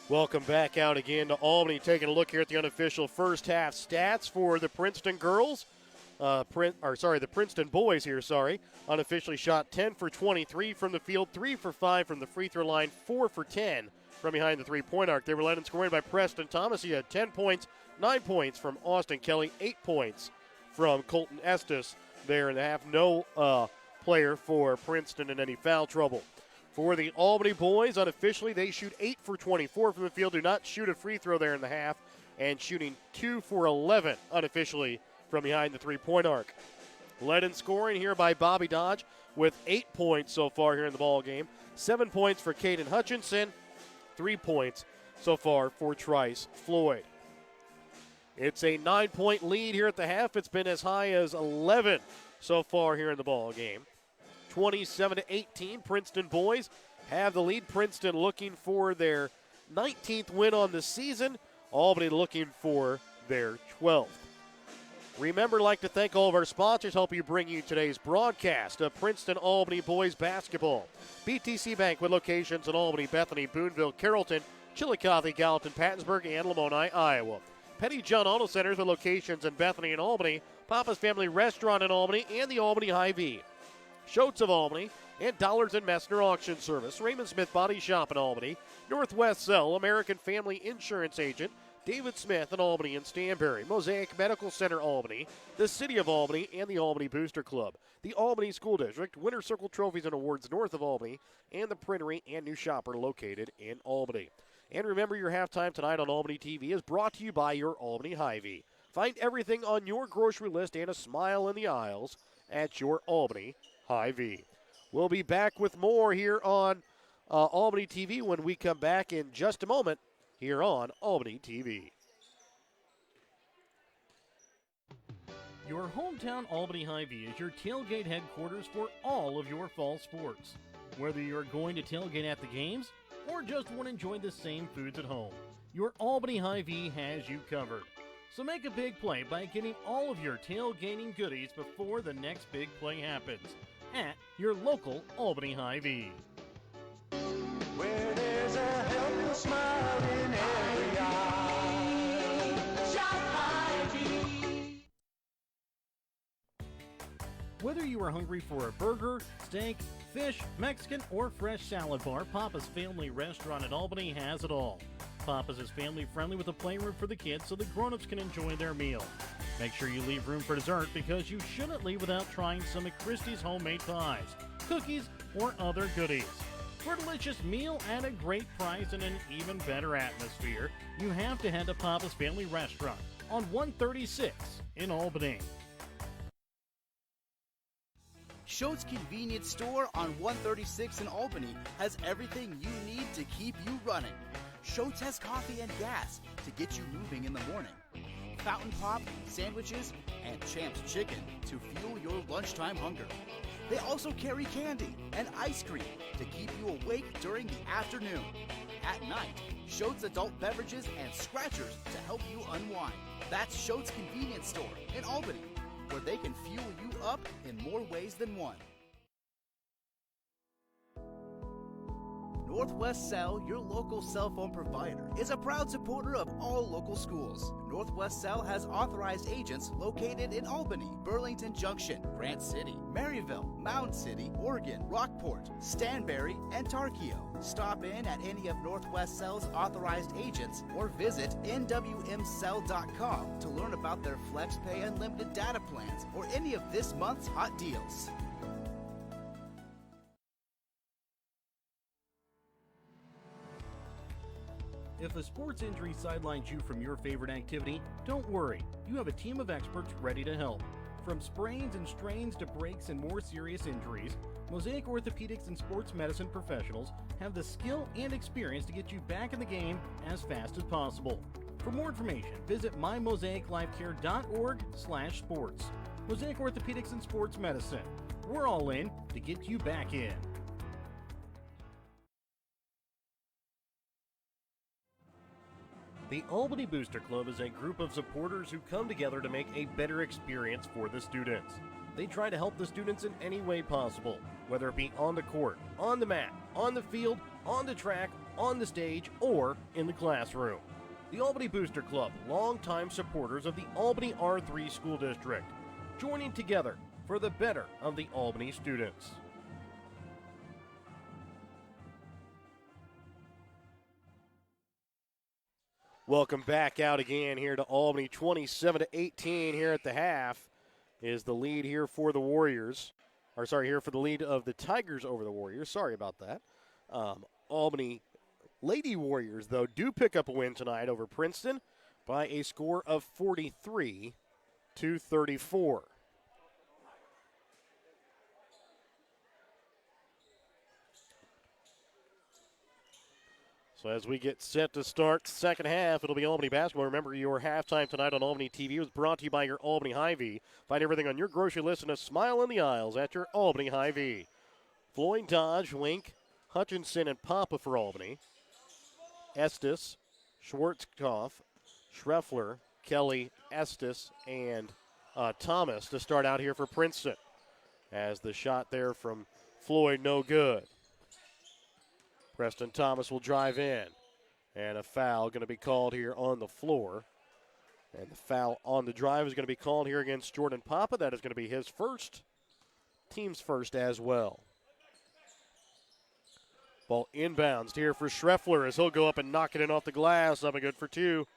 Welcome back out again to Albany. Taking a look here at the unofficial first half stats for the Princeton girls. The Princeton boys here, unofficially shot 10 for 23 from the field, 3 for 5 from the free throw line, 4 for 10 from behind the three-point arc. They were led in scoring by Preston Thomas. He had 10 points, 9 points from Austin Kelly, 8 points from Colton Estes there in the half. No player for Princeton in any foul trouble. For the Albany boys, unofficially, they shoot 8 for 24 from the field, do not shoot a free throw there in the half, and shooting 2 for 11 unofficially from behind the three-point arc. Led in scoring here by Bobby Dodge with 8 points so far here in the ball game. 7 points for Caden Hutchinson, 3 points so far for Trice Floyd. It's a 9-point lead here at the half. It's been as high as 11 so far here in the ball game. 27-18, Princeton boys have the lead. Princeton looking for their 19th win on the season. Albany looking for their 12th. Remember, I'd like to thank all of our sponsors helping bring you today's broadcast of Princeton Albany boys basketball. BTC Bank with locations in Albany, Bethany, Boonville, Carrollton, Chillicothe, Gallatin, Pattonsburg, and Lamoni, Iowa. Petty John Auto Centers with locations in Bethany and Albany, Papa's Family Restaurant in Albany, and the Albany Hy-Vee. Schultz of Albany, and Dollars and Messner Auction Service. Raymond Smith Body Shop in Albany. Northwest Cell, American Family Insurance Agent. David Smith in Albany and Stanberry. Mosaic Medical Center Albany. The City of Albany and the Albany Booster Club. The Albany School District. Winter Circle Trophies and Awards north of Albany. And the Printery and New Shopper located in Albany. And remember, your halftime tonight on Albany TV is brought to you by your Albany Hy-Vee. Find everything on your grocery list and a smile in the aisles at your Albany Hy-Vee. We'll be back with more here on Albany TV when we come back in just a moment here on Albany TV. Your hometown Albany Hy-Vee is your tailgate headquarters for all of your fall sports. Whether you're going to tailgate at the games or just want to enjoy the same foods at home, your Albany Hy-Vee has you covered. So make a big play by getting all of your tailgating goodies before the next big play happens at your local Albany Hy-Vee. Where there's a helpful smile in every eye. Shop Hy-Vee. Whether you are hungry for a burger, steak, fish, Mexican, or fresh salad bar, Papa's Family Restaurant in Albany has it all. Papa's is family friendly with a playroom for the kids so the grown-ups can enjoy their meal. Make sure you leave room for dessert because you shouldn't leave without trying some of Christie's homemade pies, cookies, or other goodies. For a delicious meal at a great price and an even better atmosphere, you have to head to Papa's Family Restaurant on 136 in Albany. Schultz Convenience Store on 136 in Albany has everything you need to keep you running. Schultz has coffee and gas to get you moving in the morning. Fountain Pop, sandwiches, and Champ's Chicken to fuel your lunchtime hunger. They also carry candy and ice cream to keep you awake during the afternoon. At night, Schultz adult beverages and scratchers to help you unwind. That's Schultz Convenience Store in Albany, where they can fuel you up in more ways than one. Northwest Cell, your local cell phone provider, is a proud supporter of all local schools. Northwest Cell has authorized agents located in Albany, Burlington Junction, Grant City, Maryville, Mound City, Oregon, Rockport, Stanberry, and Tarkio. Stop in at any of Northwest Cell's authorized agents or visit nwmcell.com to learn about their FlexPay unlimited data plans or any of this month's hot deals. If a sports injury sidelines you from your favorite activity, don't worry. You have a team of experts ready to help. From sprains and strains to breaks and more serious injuries, Mosaic Orthopedics and Sports Medicine professionals have the skill and experience to get you back in the game as fast as possible. For more information, visit mymosaiclifecare.org/sports. Mosaic Orthopedics and Sports Medicine. We're all in to get you back in. The Albany Booster Club is a group of supporters who come together to make a better experience for the students. They try to help the students in any way possible, whether it be on the court, on the mat, on the field, on the track, on the stage, or in the classroom. The Albany Booster Club, longtime supporters of the Albany R3 School District, joining together for the better of the Albany students. Welcome back out again here to Albany. 27-18 here at the half is the lead here for the Warriors. Here for the lead of the Tigers over the Warriors. Sorry about that. Albany Lady Warriors, though, do pick up a win tonight over Princeton by a score of 43-34. So as we get set to start second half, it'll be Albany basketball. Remember, your halftime tonight on Albany TV was brought to you by your Albany Hy-Vee. Find everything on your grocery list and a smile in the aisles at your Albany Hy-Vee. Floyd, Dodge, Wink, Hutchinson, and Papa for Albany. Estes, Schwarzkopf, Schreffler, Kelly, Estes, and Thomas to start out here for Princeton. As the shot there from Floyd, no good. Preston Thomas will drive in. And a foul going to be called here on the floor. And the foul on the drive is going to be called here against Jordan Papa. That is going to be his first, team's first as well. Ball inbounds here for Schreffler as he'll go up and knock it in off the glass. Up and good for two.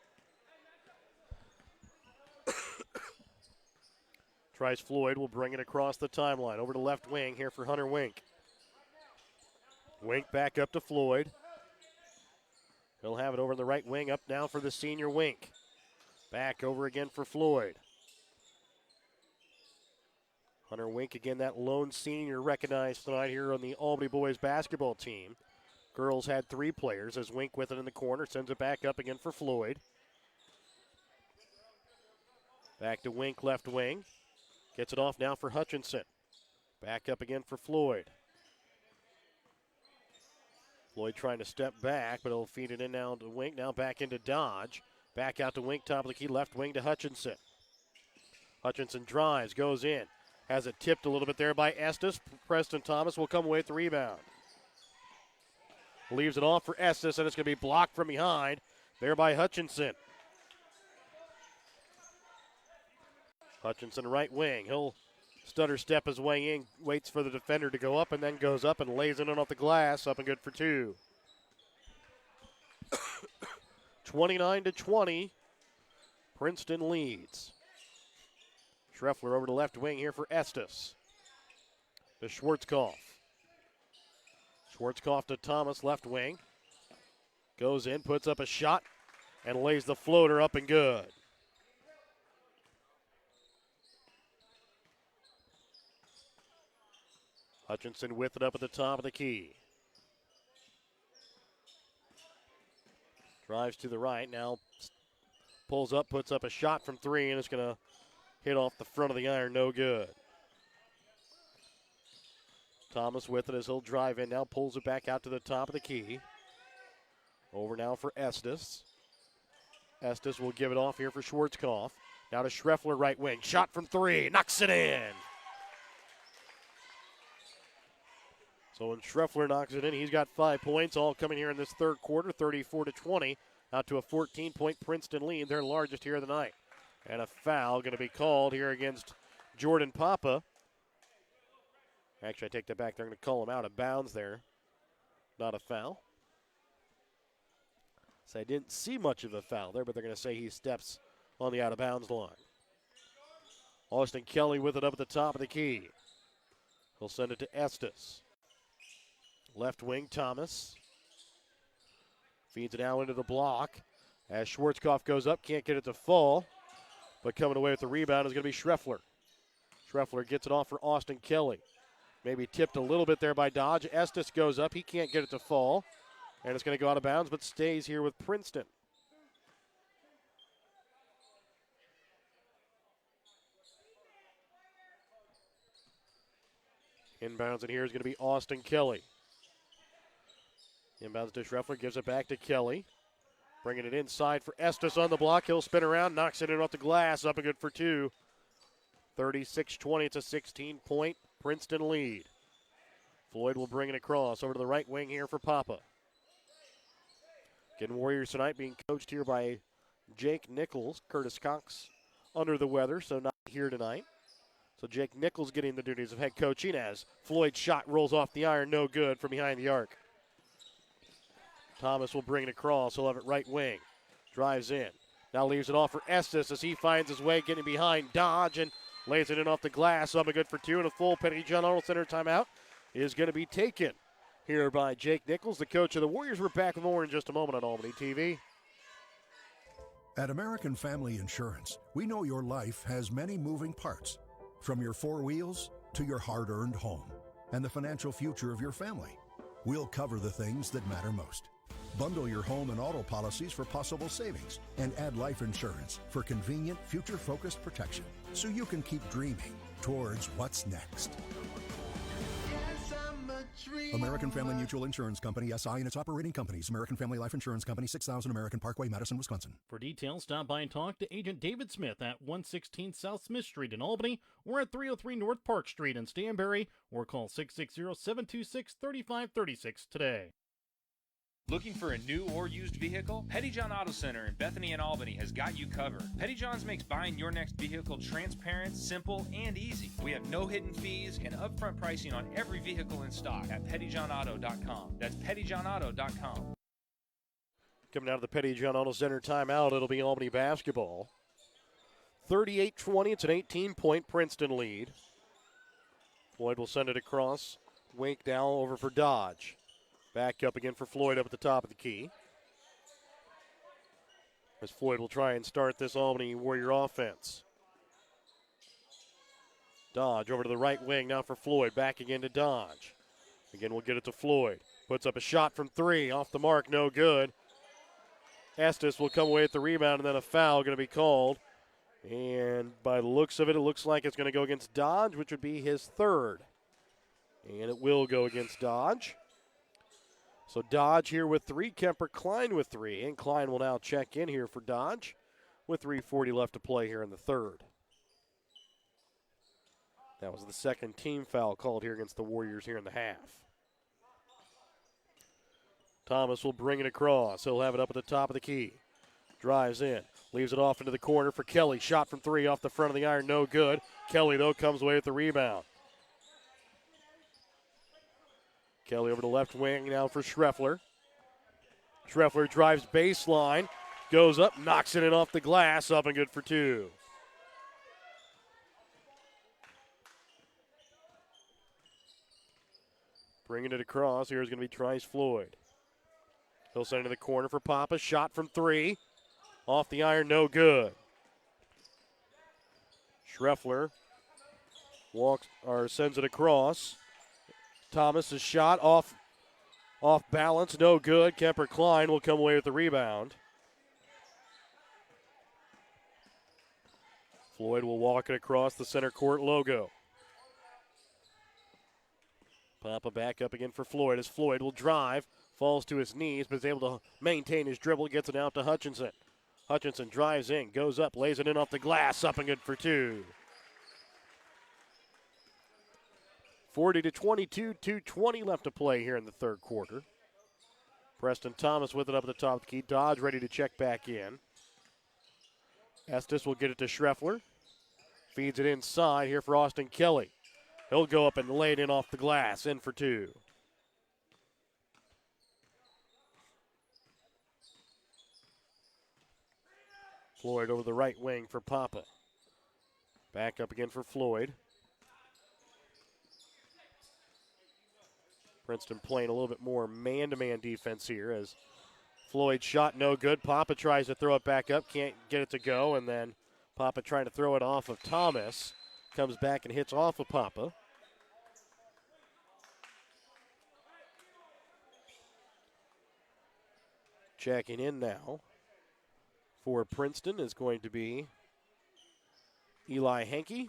Tries Floyd, will bring it across the timeline. Over to left wing here for Hunter Wink. Wink back up to Floyd. He'll have it over in the right wing, up now for the senior Wink. Back over again for Floyd. Hunter Wink, again, that lone senior recognized tonight here on the Albany boys basketball team. Girls had three players as Wink with it in the corner, sends it back up again for Floyd. Back to Wink, left wing. Gets it off now for Hutchinson. Back up again for Floyd. Floyd trying to step back, but he'll feed it in now to Wink. Now back into Dodge. Back out to Wink, top of the key, left wing to Hutchinson. Hutchinson drives, goes in. Has it tipped a little bit there by Estes. Preston Thomas will come away with the rebound. Leaves it off for Estes, and it's going to be blocked from behind there by Hutchinson. Hutchinson right wing. He'll stutter step his way in, waits for the defender to go up, and then goes up and lays it in off the glass. Up and good for two. 29-20. Princeton leads. Schreffler over to left wing here for Estes. To Schwarzkopf. Schwarzkopf to Thomas, left wing. Goes in, puts up a shot, and lays the floater up and good. Hutchinson with it up at the top of the key. Drives to the right, now pulls up, puts up a shot from three, and it's going to hit off the front of the iron, no good. Thomas with it as he'll drive in now, pulls it back out to the top of the key. Over now for Estes. Estes will give it off here for Schwarzkopf. Now to Schreffler, right wing. Shot from three, knocks it in. So when Schreffler knocks it in, he's got 5 points, all coming here in this third quarter, 34-20. Out to a 14-point Princeton lead, their largest here of the night. And a foul going to be called here against Jordan Papa. Actually, I take that back. They're going to call him out of bounds there. Not a foul. So I didn't see much of a foul there, but they're going to say he steps on the out-of-bounds line. Austin Kelly with it up at the top of the key. He'll send it to Estes. Left wing, Thomas. Feeds it now into the block. As Schwarzkopf goes up, can't get it to fall. But coming away with the rebound is going to be Schreffler. Schreffler gets it off for Austin Kelly. Maybe tipped a little bit there by Dodge. Estes goes up. He can't get it to fall. And it's going to go out of bounds, but stays here with Princeton. Inbounds in here is going to be Austin Kelly. Inbounds to Schreffler, gives it back to Kelly. Bringing it inside for Estes on the block. He'll spin around, knocks it in off the glass. Up and good for two. 36-20. It's a 16-point Princeton lead. Floyd will bring it across over to the right wing here for Papa. Again, Warriors tonight being coached here by Jake Nichols. Curtis Cox under the weather, so not here tonight. So Jake Nichols getting the duties of head coaching as Floyd's shot rolls off the iron, no good from behind the arc. Thomas will bring it across. He'll have it right wing. Drives in. Now leaves it off for Estes as he finds his way getting behind Dodge and lays it in off the glass. Up and good for two, and a full Petty John Arnold Center timeout is going to be taken here by Jake Nichols, the coach of the Warriors. We're back with more in just a moment on Albany TV. At American Family Insurance, we know your life has many moving parts, from your four wheels to your hard-earned home and the financial future of your family. We'll cover the things that matter most, Bundle your home and auto policies for possible savings and add life insurance for convenient, future-focused protection so you can keep dreaming towards what's next. American Family Mutual Insurance Company, SI, and its operating companies. American Family Life Insurance Company, 6000 American Parkway, Madison, Wisconsin. For details, stop by and talk to Agent David Smith at 116 South Smith Street in Albany or at 303 North Park Street in Stanberry, or call 660-726-3536 today. Looking for a new or used vehicle? Pettyjohn Auto Center in Bethany and Albany has got you covered. Pettyjohn's makes buying your next vehicle transparent, simple, and easy. We have no hidden fees and upfront pricing on every vehicle in stock at pettyjohnauto.com. That's pettyjohnauto.com. Coming out of the Pettyjohn Auto Center timeout, it'll be Albany basketball. 38-20, it's an 18-point Princeton lead. Floyd will send it across. Wink now over for Dodge. Back up again for Floyd up at the top of the key. As Floyd will try and start this Albany Warrior offense. Dodge over to the right wing now for Floyd. Back again to Dodge. Again, we'll get it to Floyd. Puts up a shot from three. Off the mark, no good. Estes will come away at the rebound, and then a foul going to be called. And by the looks of it, it looks like it's going to go against Dodge, which would be his third. And it will go against Dodge. So Dodge here with three, Kemper Klein with three, and Klein will now check in here for Dodge with 3:40 left to play here in the third. That was the second team foul called here against the Warriors here in the half. Thomas will bring it across. He'll have it up at the top of the key. Drives in, leaves it off into the corner for Kelly. Shot from three off the front of the iron, no good. Kelly, though, comes away with the rebound. Kelly over the left wing now for Schreffler. Schreffler drives baseline, goes up, knocks it in off the glass, up and good for two. Bringing it across, here's going to be Trice Floyd. He'll send it to the corner for Papa, shot from three. Off the iron, no good. Schreffler sends it across. Thomas's shot off balance, no good. Kemper Klein will come away with the rebound. Floyd will walk it across the center court logo. Papa back up again for Floyd as Floyd will drive, falls to his knees, but is able to maintain his dribble, gets it out to Hutchinson. Hutchinson drives in, goes up, lays it in off the glass, up and good for two. 40-22, 2:20 left to play here in the third quarter. Preston Thomas with it up at the top of the key. Dodge ready to check back in. Estes will get it to Schreffler. Feeds it inside here for Austin Kelly. He'll go up and lay it in off the glass, in for two. Floyd over the right wing for Papa. Back up again for Floyd. Princeton playing a little bit more man-to-man defense here as Floyd's shot no good. Papa tries to throw it back up, can't get it to go, and then Papa trying to throw it off of Thomas. Comes back and hits off of Papa. Checking in now for Princeton is going to be Eli Henke,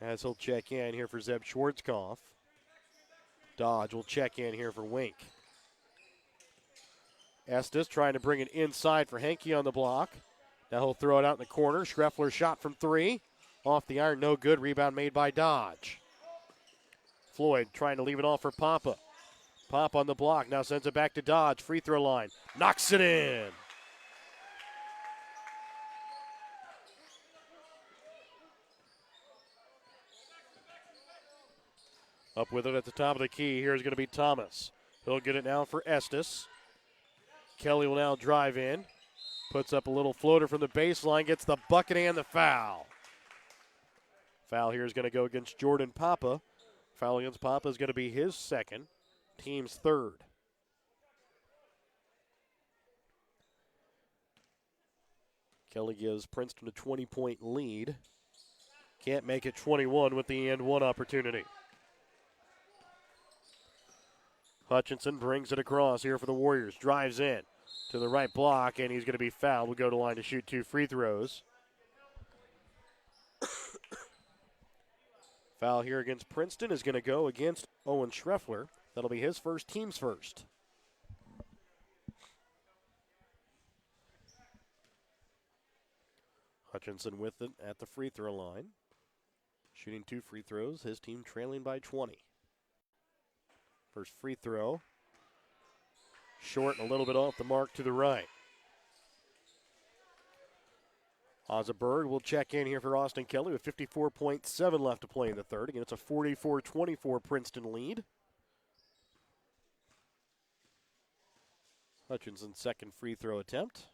as he'll check in here for Zeb Schwarzkopf. Dodge will check in here for Wink. Estes trying to bring it inside for Henke on the block. Now he'll throw it out in the corner. Schreffler shot from three. Off the iron, no good. Rebound made by Dodge. Floyd trying to leave it off for Papa. Papa on the block. Now sends it back to Dodge. Free throw line. Knocks it in. Up with it at the top of the key. Here's going to be Thomas. He'll get it now for Estes. Kelly will now drive in. Puts up a little floater from the baseline. Gets the bucket and the foul. Foul here is going to go against Jordan Papa. Foul against Papa is going to be his second. Team's third. Kelly gives Princeton a 20-point lead. Can't make it 21 with the and one opportunity. Hutchinson brings it across here for the Warriors. Drives in to the right block, and he's going to be fouled. Will go to line to shoot 2 free throws. Foul here against Princeton is going to go against Owen Schreffler. That'll be his first, team's first. Hutchinson with it at the free throw line. Shooting 2 free throws, his team trailing by 20. First free throw. Short and a little bit off the mark to the right. Ozaberg will check in here for Austin Kelly with 54.7 left to play in the third. Again, it's a 44-24 Princeton lead. Hutchinson's second free throw attempt.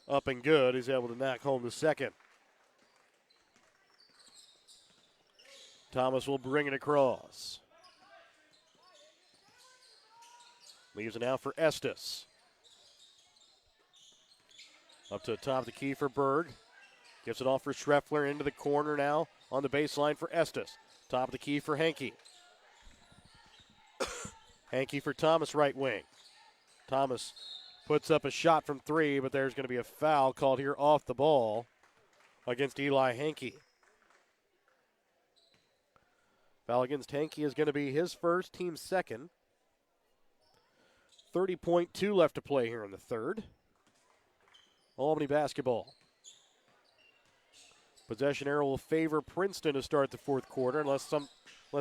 Up and good. He's able to knock home the second. Thomas will bring it across. Leaves it out for Estes. Up to the top of the key for Berg. Gives it off for Schreffler into the corner now on the baseline for Estes. Top of the key for Hankey. Hankey for Thomas, right wing. Thomas puts up a shot from 3, but there's going to be a foul called here off the ball against Eli Hankey. Foul against Hankey is going to be his first, team's second. 30.2 left to play here in the third. Albany basketball. Possession arrow will favor Princeton to start the fourth quarter unless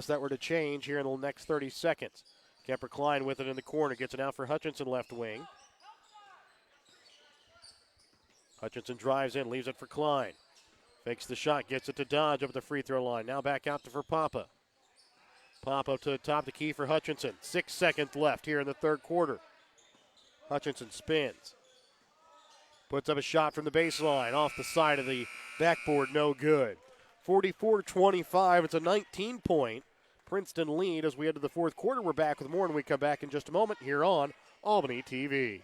that were to change here in the next 30 seconds. Kemper Klein with it in the corner. Gets it out for Hutchinson, left wing. Hutchinson drives in, leaves it for Klein. Fakes the shot, gets it to Dodge up at the free throw line. Now back out for Papa. Papa to the top of the key for Hutchinson. 6 seconds left here in the third quarter. Hutchinson spins. Puts up a shot from the baseline off the side of the backboard, no good. 44-25, it's a 19-point Princeton lead as we head to the fourth quarter. We're back with more when we come back in just a moment here on Albany TV.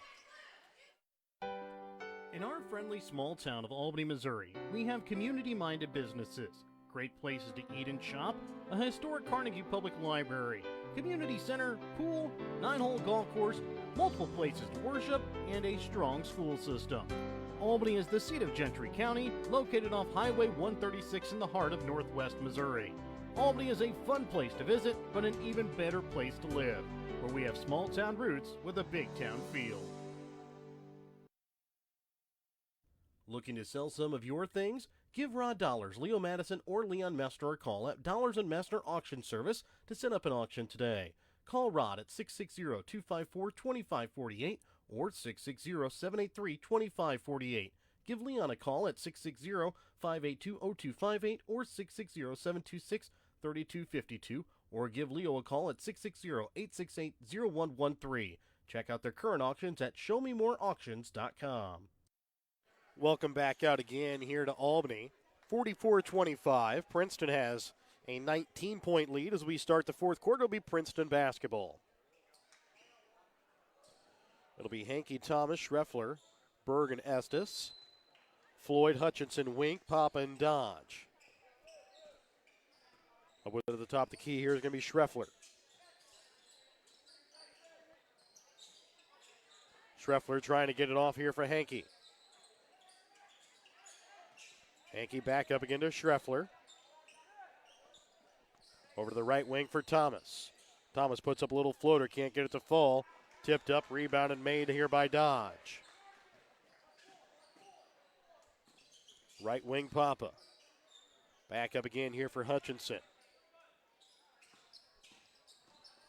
In our friendly small town of Albany, Missouri, we have community-minded businesses, great places to eat and shop, a historic Carnegie Public Library, community center, pool, 9-hole golf course, multiple places to worship, and a strong school system. Albany is the seat of Gentry County, located off Highway 136 in the heart of northwest Missouri. Albany is a fun place to visit, but an even better place to live, where we have small town roots with a big town feel. Looking to sell some of your things? Give Rod Dollars, Leo Madison, or Leon Mester a call at Dollars and Mester Auction Service to set up an auction today. Call Rod at 660-254-2548 or 660-783-2548. Give Leon a call at 660-582-0258 or 660-726-3252 or give Leo a call at 660-868-0113. Check out their current auctions at showmemoreauctions.com. Welcome back out again here to Albany. 44-25. Princeton has a 19-point lead as we start the fourth quarter. It'll be Princeton basketball. It'll be Hankey, Thomas, Schreffler, Berg, and Estes. Floyd, Hutchinson, Wink, Papa, and Dodge. Up at the top of the key here is going to be Schreffler. Schreffler trying to get it off here for Hankey. Hankey back up again to Schreffler. Over to the right wing for Thomas. Thomas puts up a little floater, can't get it to fall. Tipped up, rebounded, made here by Dodge. Right wing Papa. Back up again here for Hutchinson.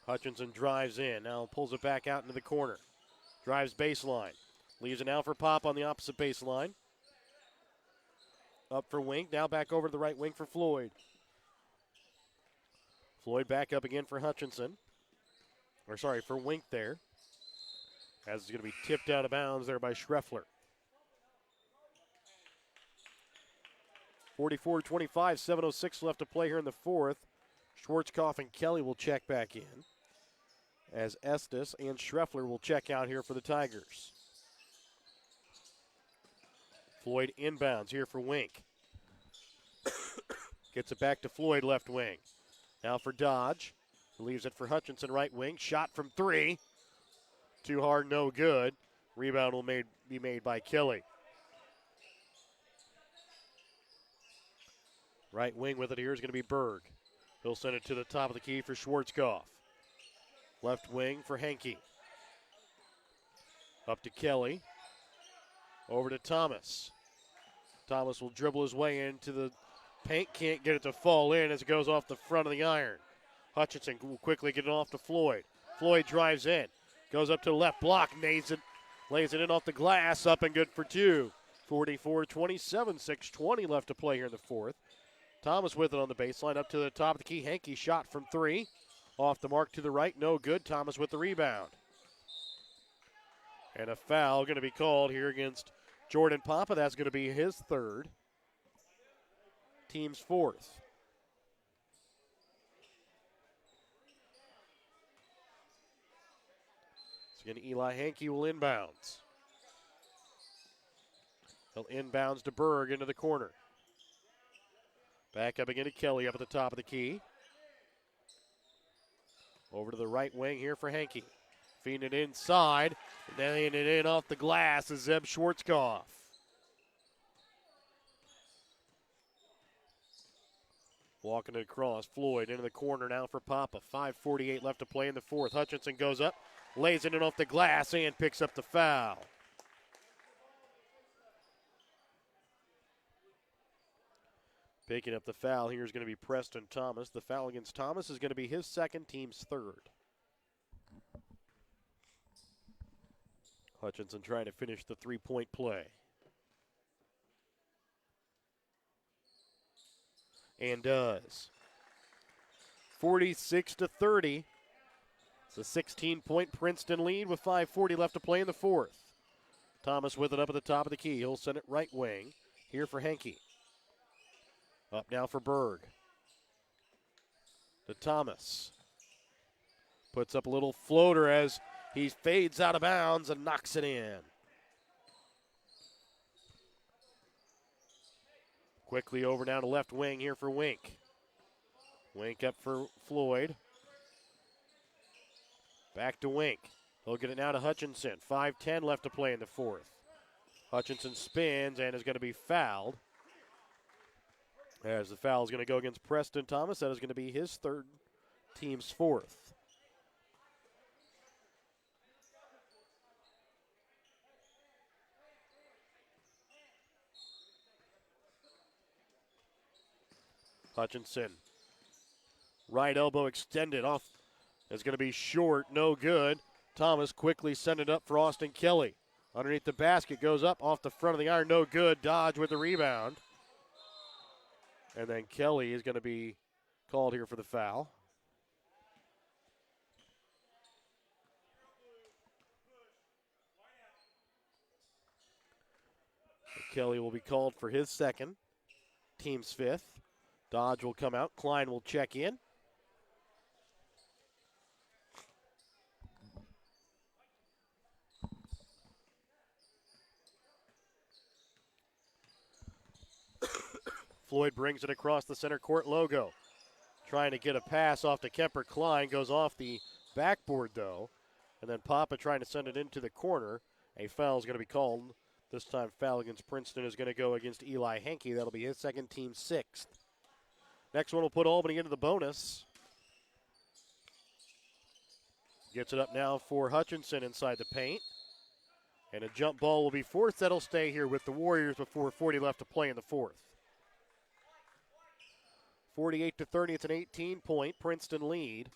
Hutchinson drives in, now pulls it back out into the corner. Drives baseline. Leaves it now for Papa on the opposite baseline. Up for Wink, now back over to the right wing for Floyd. Floyd back up again for Hutchinson. For Wink there. As it's going to be tipped out of bounds there by Schreffler. 44-25, 7:06 left to play here in the fourth. Schwarzkopf and Kelly will check back in, as Estes and Schreffler will check out here for the Tigers. Floyd inbounds here for Wink. Gets it back to Floyd, left wing. Now for Dodge. Leaves it for Hutchinson, right wing. Shot from 3. Too hard, no good. Rebound will be made by Kelly. Right wing with it here is going to be Berg. He'll send it to the top of the key for Schwarzkopf. Left wing for Henke. Up to Kelly. Over to Thomas. Thomas will dribble his way into the paint. Can't get it to fall in as it goes off the front of the iron. Hutchinson will quickly get it off to Floyd. Floyd drives in. Goes up to the left block. Lays it in off the glass. Up and good for 2. 44-27. 6:20 left to play here in the fourth. Thomas with it on the baseline. Up to the top of the key. Henke shot from 3. Off the mark to the right. No good. Thomas with the rebound. And a foul going to be called here against Jordan Papa. That's going to be his third. Team's fourth. So again, Eli Henke will inbounds. He'll inbounds to Berg into the corner. Back up again to Kelly up at the top of the key. Over to the right wing here for Henke. Feeding it inside. Laying it in off the glass is Zeb Schwarzkopf. Walking it across. Floyd into the corner now for Papa. 5:48 left to play in the fourth. Hutchinson goes up. Lays it in off the glass and picks up the foul. Picking up the foul here is going to be Preston Thomas. The foul against Thomas is going to be his second, team's third. Hutchinson trying to finish the three-point play. And does. 46-30. It's a 16-point Princeton lead with 5:40 left to play in the fourth. Thomas with it up at the top of the key. He'll send it right wing. Here for Henke. Up now for Berg. To Thomas. Puts up a little floater as he fades out of bounds and knocks it in. Quickly over now to left wing here for Wink. Wink up for Floyd. Back to Wink. He'll get it now to Hutchinson. 5:10 left to play in the fourth. Hutchinson spins and is going to be fouled. As the foul is going to go against Preston Thomas. That is going to be his third, team's fourth. Hutchinson. Right elbow extended off. It's going to be short, no good. Thomas quickly sent it up for Austin Kelly. Underneath the basket, goes up off the front of the iron, no good. Dodge with the rebound. And then Kelly is going to be called here for the foul. Kelly will be called for his second, team's fifth. Dodge will come out. Klein will check in. Floyd brings it across the center court logo. Trying to get a pass off to Kemper. Klein goes off the backboard, though. And then Papa trying to send it into the corner. A foul is going to be called. This time foul against Princeton is going to go against Eli Henke. That'll be his second, team sixth. Next one will put Albany into the bonus. Gets it up now for Hutchinson inside the paint. And a jump ball will be forced. That'll stay here with the Warriors with 4:40 left to play in the fourth. 48-30, it's an 18-point Princeton lead.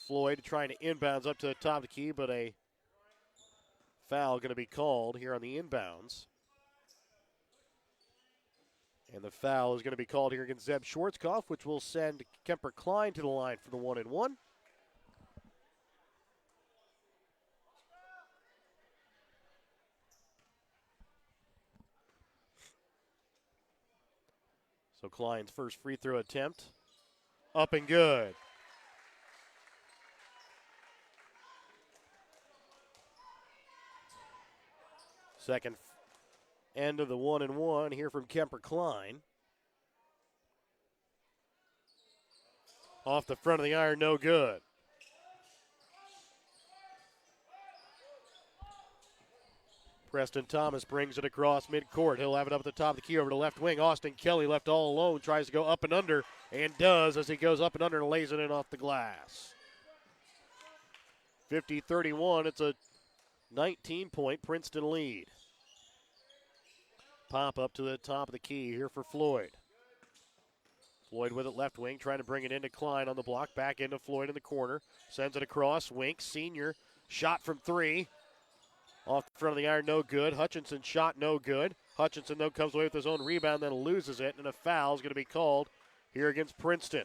Floyd trying to inbounds up to the top of the key, but a foul going to be called here on the inbounds. And the foul is going to be called here against Zeb Schwarzkopf, which will send Kemper Klein to the line for the 1-and-1. So Klein's first free throw attempt, up and good. Second end of the 1-and-1 here from Kemper Klein. Off the front of the iron, no good. Preston Thomas brings it across midcourt. He'll have it up at the top of the key over to left wing. Austin Kelly left all alone, tries to go up and under, and does as he goes up and under and lays it in off the glass. 50-31, it's a 19-point Princeton lead. Pop up to the top of the key here for Floyd. Floyd with it left wing, trying to bring it into Klein on the block. Back into Floyd in the corner. Sends it across. Wink, senior, shot from three. Off the front of the iron, no good. Hutchinson shot, no good. Hutchinson, though, comes away with his own rebound, then loses it, and a foul is going to be called here against Princeton.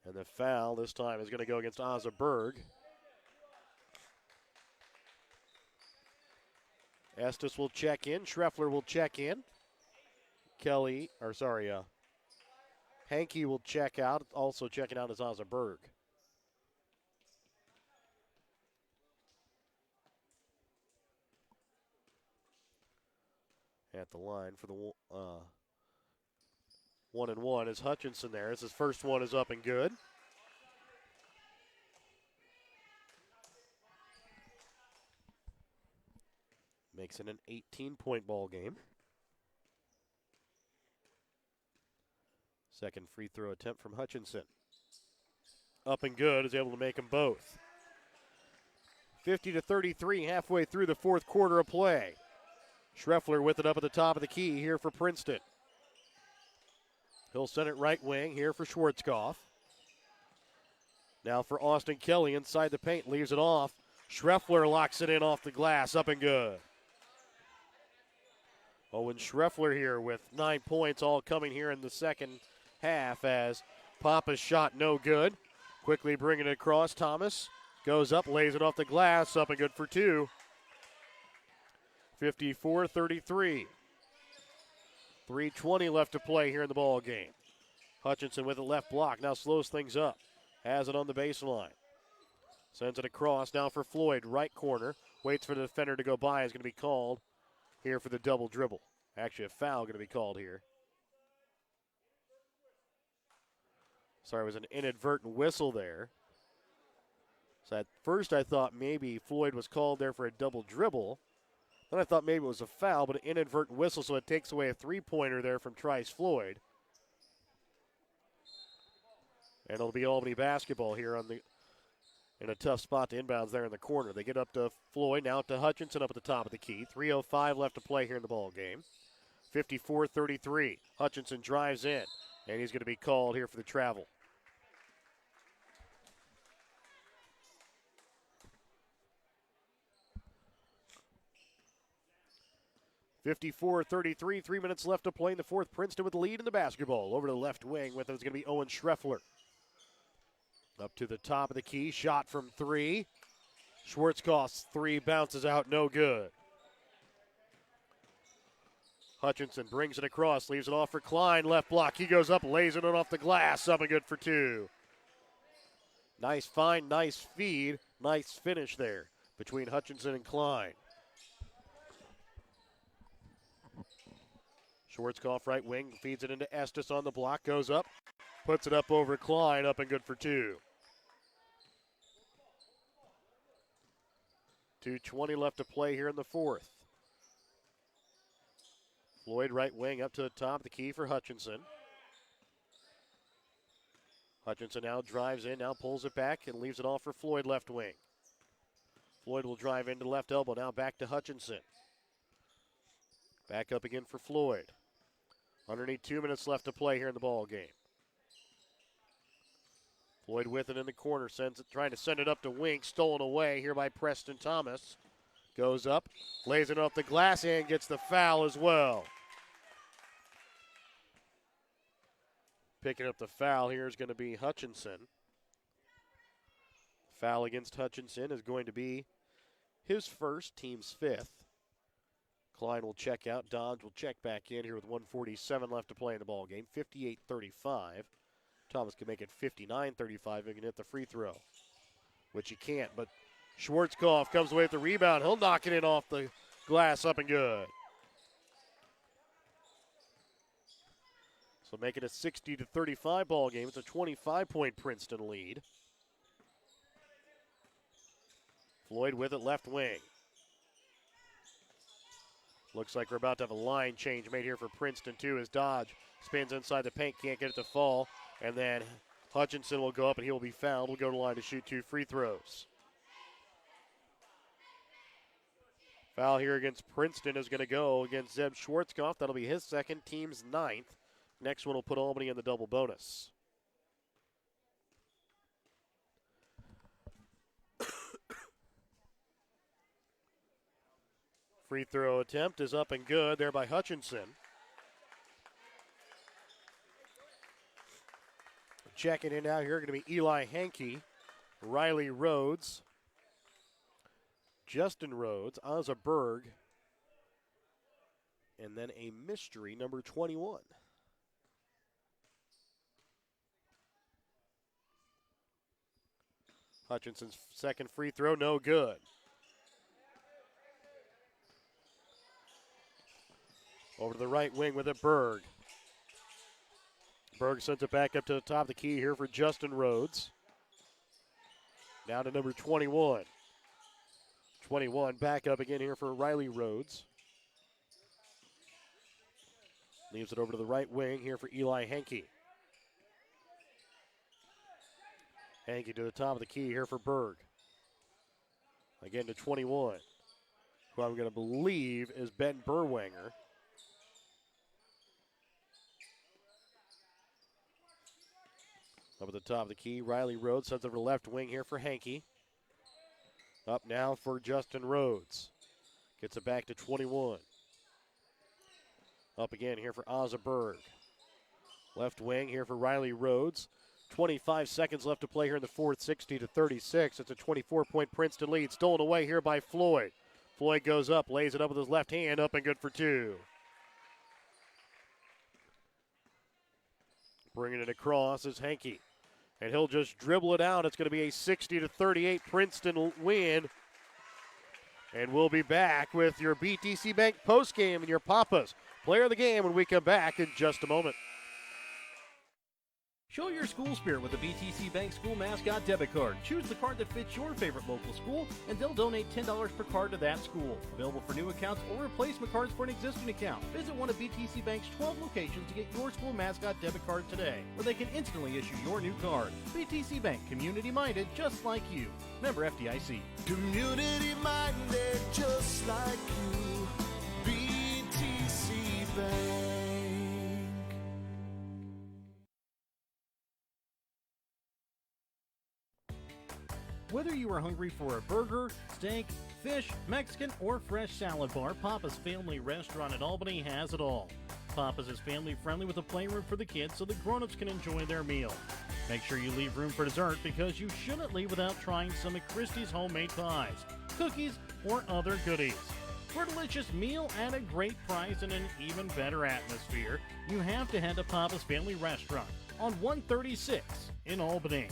And the foul this time is going to go against Ozaberg. Estes will check in. Schreffler will check in. Hankey will check out. Also checking out is Ozaberg. At the line for the 1-and-1 is Hutchinson there. As his first one is up and good. Makes it an 18-point ball game. Second free throw attempt from Hutchinson. Up and good, is able to make them both. 50-33, halfway through the fourth quarter of play. Schreffler with it up at the top of the key here for Princeton. He'll send it right wing here for Schwarzkopf. Now for Austin Kelly inside the paint, leaves it off. Schreffler locks it in off the glass, up and good. Owen Schreffler here with 9 points, all coming here in the second half as Papa's shot no good. Quickly bringing it across, Thomas goes up, lays it off the glass, up and good for two. 54-33. 3:20 left to play here in the ball game. Hutchinson with a left block, now slows things up. Has it on the baseline. Sends it across, now for Floyd, right corner. Waits for the defender to go by, is going to be called here for the double dribble. Actually, a foul going to be called here. Sorry, it was an inadvertent whistle there. So at first I thought maybe Floyd was called there for a double dribble. Then I thought maybe it was a foul, but an inadvertent whistle, so it takes away a three-pointer there from Trice Floyd. And it'll be Albany basketball here in a tough spot to inbounds there in the corner. They get up to Floyd, now to Hutchinson up at the top of the key. 3:05 left to play here in the ball game. 54-33. Hutchinson drives in, and he's going to be called here for the travel. (54-33), 3 minutes left to play in the fourth. Princeton with the lead in the basketball. Over to the left wing with it is going to be Owen Schreffler. Up to the top of the key, shot from three. Schwarzkopf's three bounces out, no good. Hutchinson brings it across, leaves it off for Klein, left block. He goes up, lays it off the glass, up and good for two. Nice find, nice feed, nice finish there between Hutchinson and Klein. Schwarzkopf right wing, feeds it into Estes on the block, goes up, puts it up over Klein, up and good for two. 2:20 left to play here in the fourth. Floyd right wing up to the top of the key for Hutchinson. Hutchinson now drives in, now pulls it back and leaves it off for Floyd left wing. Floyd will drive into left elbow, now back to Hutchinson. Back up again for Floyd. Underneath 2 minutes left to play here in the ball game. Floyd with it in the corner, sends it, trying to send it up to Wink, stolen away here by Preston Thomas. Goes up, lays it off the glass and gets the foul as well. Picking up the foul here is going to be Hutchinson. Foul against Hutchinson is going to be his first, team's fifth. Klein will check out. Dodge will check back in here with 1:47 left to play in the ball game. 58-35. Thomas can make it 59-35 and can hit the free throw, which he can't. But Schwarzkopf comes away with the rebound. He'll knock it in off the glass, up and good. So make it a 60-35 ball game. It's a 25-point Princeton lead. Floyd with it, left wing. Looks like we're about to have a line change made here for Princeton, too, as Dodge spins inside the paint, can't get it to fall. And then Hutchinson will go up and he will be fouled. Will go to the line to shoot 2 free throws. Foul here against Princeton is going to go against Zeb Schwarzkopf. That'll be his second, team's 9th. Next one will put Albany in the double bonus. Free throw attempt is up and good there by Hutchinson. Checking in now here are going to be Eli Hankey, Riley Rhodes, Justin Rhodes, Ozza Berg, and then a mystery, number 21. Hutchinson's second free throw, no good. Over to the right wing with it, Berg. Berg sends it back up to the top of the key here for Justin Rhodes. Down to number 21. 21 back up again here for Riley Rhodes. Leaves it over to the right wing here for Eli Hankey. Hankey to the top of the key here for Berg. Again to 21, who I'm going to believe is Ben Berwanger. Up at the top of the key, Riley Rhodes sends over to left wing here for Hankey. Up now for Justin Rhodes. Gets it back to 21. Up again here for Ozza Berg. Left wing here for Riley Rhodes. 25 seconds left to play here in the fourth, 60-36. It's a 24-point Princeton lead. Stolen away here by Floyd. Floyd goes up, lays it up with his left hand, up and good for 2. Bringing it across is Hankey. And he'll just dribble it out. It's going to be a 60-38 Princeton win. And we'll be back with your BTC Bank postgame and your Papa's player of the game when we come back in just a moment. Show your school spirit with the BTC Bank School Mascot Debit Card. Choose the card that fits your favorite local school, and they'll donate $10 per card to that school. Available for new accounts or replacement cards for an existing account. Visit one of BTC Bank's 12 locations to get your school mascot debit card today, where they can instantly issue your new card. BTC Bank, community-minded just like you. Member FDIC. Community-minded just like you. BTC Bank. Whether you are hungry for a burger, steak, fish, Mexican, or fresh salad bar, Papa's Family Restaurant at Albany has it all. Papa's is family friendly with a playroom for the kids so the grown-ups can enjoy their meal. Make sure you leave room for dessert because you shouldn't leave without trying some of Christie's homemade pies, cookies, or other goodies. For a delicious meal at a great price and an even better atmosphere, you have to head to Papa's Family Restaurant on 136 in Albany.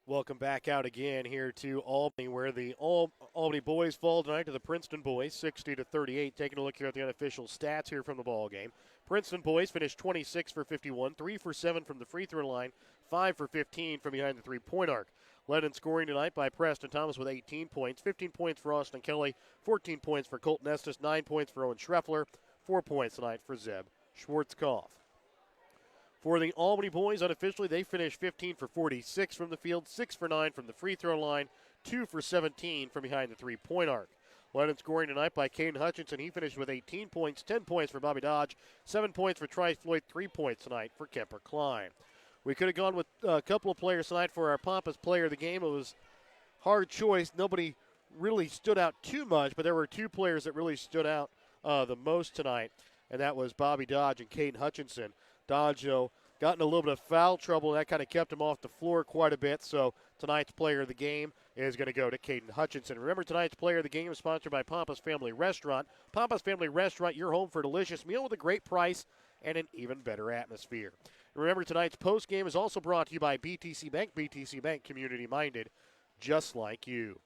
Welcome back out again here to Albany, where the Albany boys fall tonight to the Princeton boys, 60-38. Taking a look here at the unofficial stats here from the ball game. Princeton boys finished 26 for 51, 3 for 7 from the free throw line, 5 for 15 from behind the three-point arc. Led in scoring tonight by Preston Thomas with 18 points, 15 points for Austin Kelly, 14 points for Colton Estes, 9 points for Owen Schreffler, 4 points tonight for Zeb Schwarzkopf. For the Albany boys, unofficially, they finished 15 for 46 from the field, 6 for 9 from the free throw line, 2 for 17 from behind the three-point arc. Led in scoring tonight by Caden Hutchinson. He finished with 18 points, 10 points for Bobby Dodge, 7 points for Trice Floyd, 3 points tonight for Kemper Klein. We could have gone with a couple of players tonight for our Papa's player of the game. It was hard choice. Nobody really stood out too much, but there were 2 players that really stood out the most tonight, and that was Bobby Dodge and Caden Hutchinson. Dodge, though, got in a little bit of foul trouble, and that kind of kept him off the floor quite a bit. So tonight's player of the game is going to go to Caden Hutchinson. Remember, tonight's player of the game is sponsored by Papa's Family Restaurant. Papa's Family Restaurant, your home for a delicious meal with a great price and an even better atmosphere. And remember, tonight's post game is also brought to you by BTC Bank. BTC Bank, community-minded, just like you.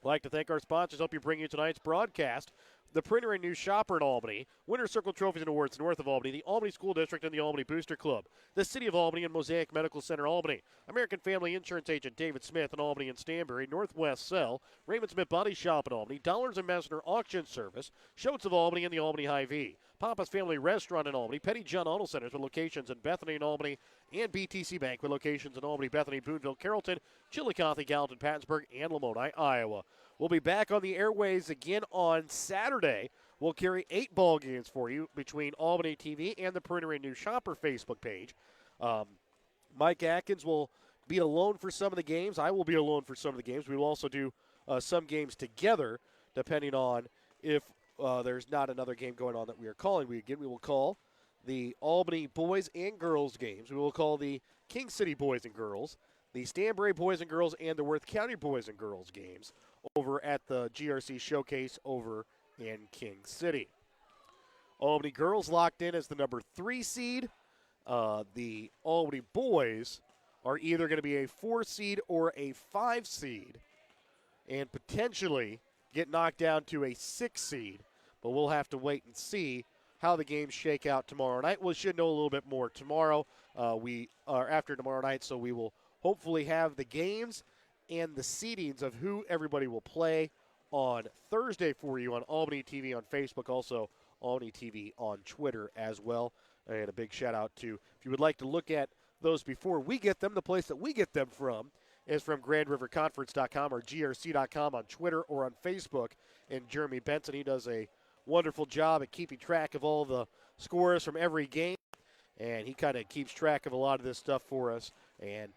I'd like to thank our sponsors. Help you bring you tonight's broadcast. the Printer and New Shopper in Albany, Winter Circle Trophies and Awards north of Albany, the Albany School District and the Albany Booster Club, the City of Albany and Mosaic Medical Center Albany, American Family Insurance Agent David Smith in Albany and Stanbury, Northwest Cell, Raymond Smith Body Shop in Albany, Dollars Ambassador Auction Service, Schultz of Albany and the Albany Hy-Vee, Papa's Family Restaurant in Albany, Petty John Auto Centers with locations in Bethany and Albany, and BTC Bank with locations in Albany, Bethany, Boonville, Carrollton, Chillicothe, Gallatin, Pattonsburg, and Lamoni, Iowa. We'll be back on the airways again on Saturday. We'll carry 8 ball games for you between Albany TV and the Printer and New Shopper Facebook page. Mike Atkins will be alone for some of the games. I will be alone for some of the games. We will also do some games together, depending on if there's not another game going on that we are calling. We will call the Albany boys and girls games. We will call the King City boys and girls, the Stanbury boys and girls, and the Worth County boys and girls games over at the GRC Showcase over in King City. Albany girls locked in as the number 3 seed. The Albany boys are either going to be a 4 seed or a 5 seed and potentially get knocked down to a 6 seed. But we'll have to wait and see how the games shake out tomorrow night. We should know a little bit more tomorrow. We are after tomorrow night, so we will hopefully have the games and the seedings of who everybody will play on Thursday for you on Albany TV on Facebook, also Albany TV on Twitter as well. And a big shout out to, if you would like to look at those before we get them, the place that we get them from is from GrandRiverConference.com or GRC.com on Twitter or on Facebook. And Jeremy Benson, he does a wonderful job at keeping track of all the scores from every game. And he kind of keeps track of a lot of this stuff for us. And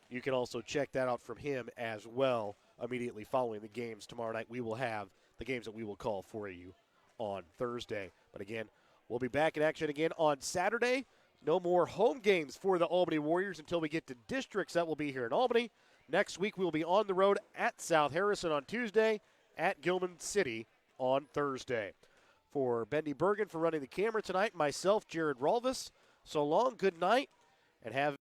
you can also check that out from him as well. Immediately following the games tomorrow night, we will have the games that we will call for you on Thursday. But again, we'll be back in action again on Saturday. No more home games for the Albany Warriors until we get to districts. That will be here in Albany. Next week, we'll be on the road at South Harrison on Tuesday, at Gilman City on Thursday. For Bendy Bergen for running the camera tonight, myself, Jared Rolvis, so long, good night, and have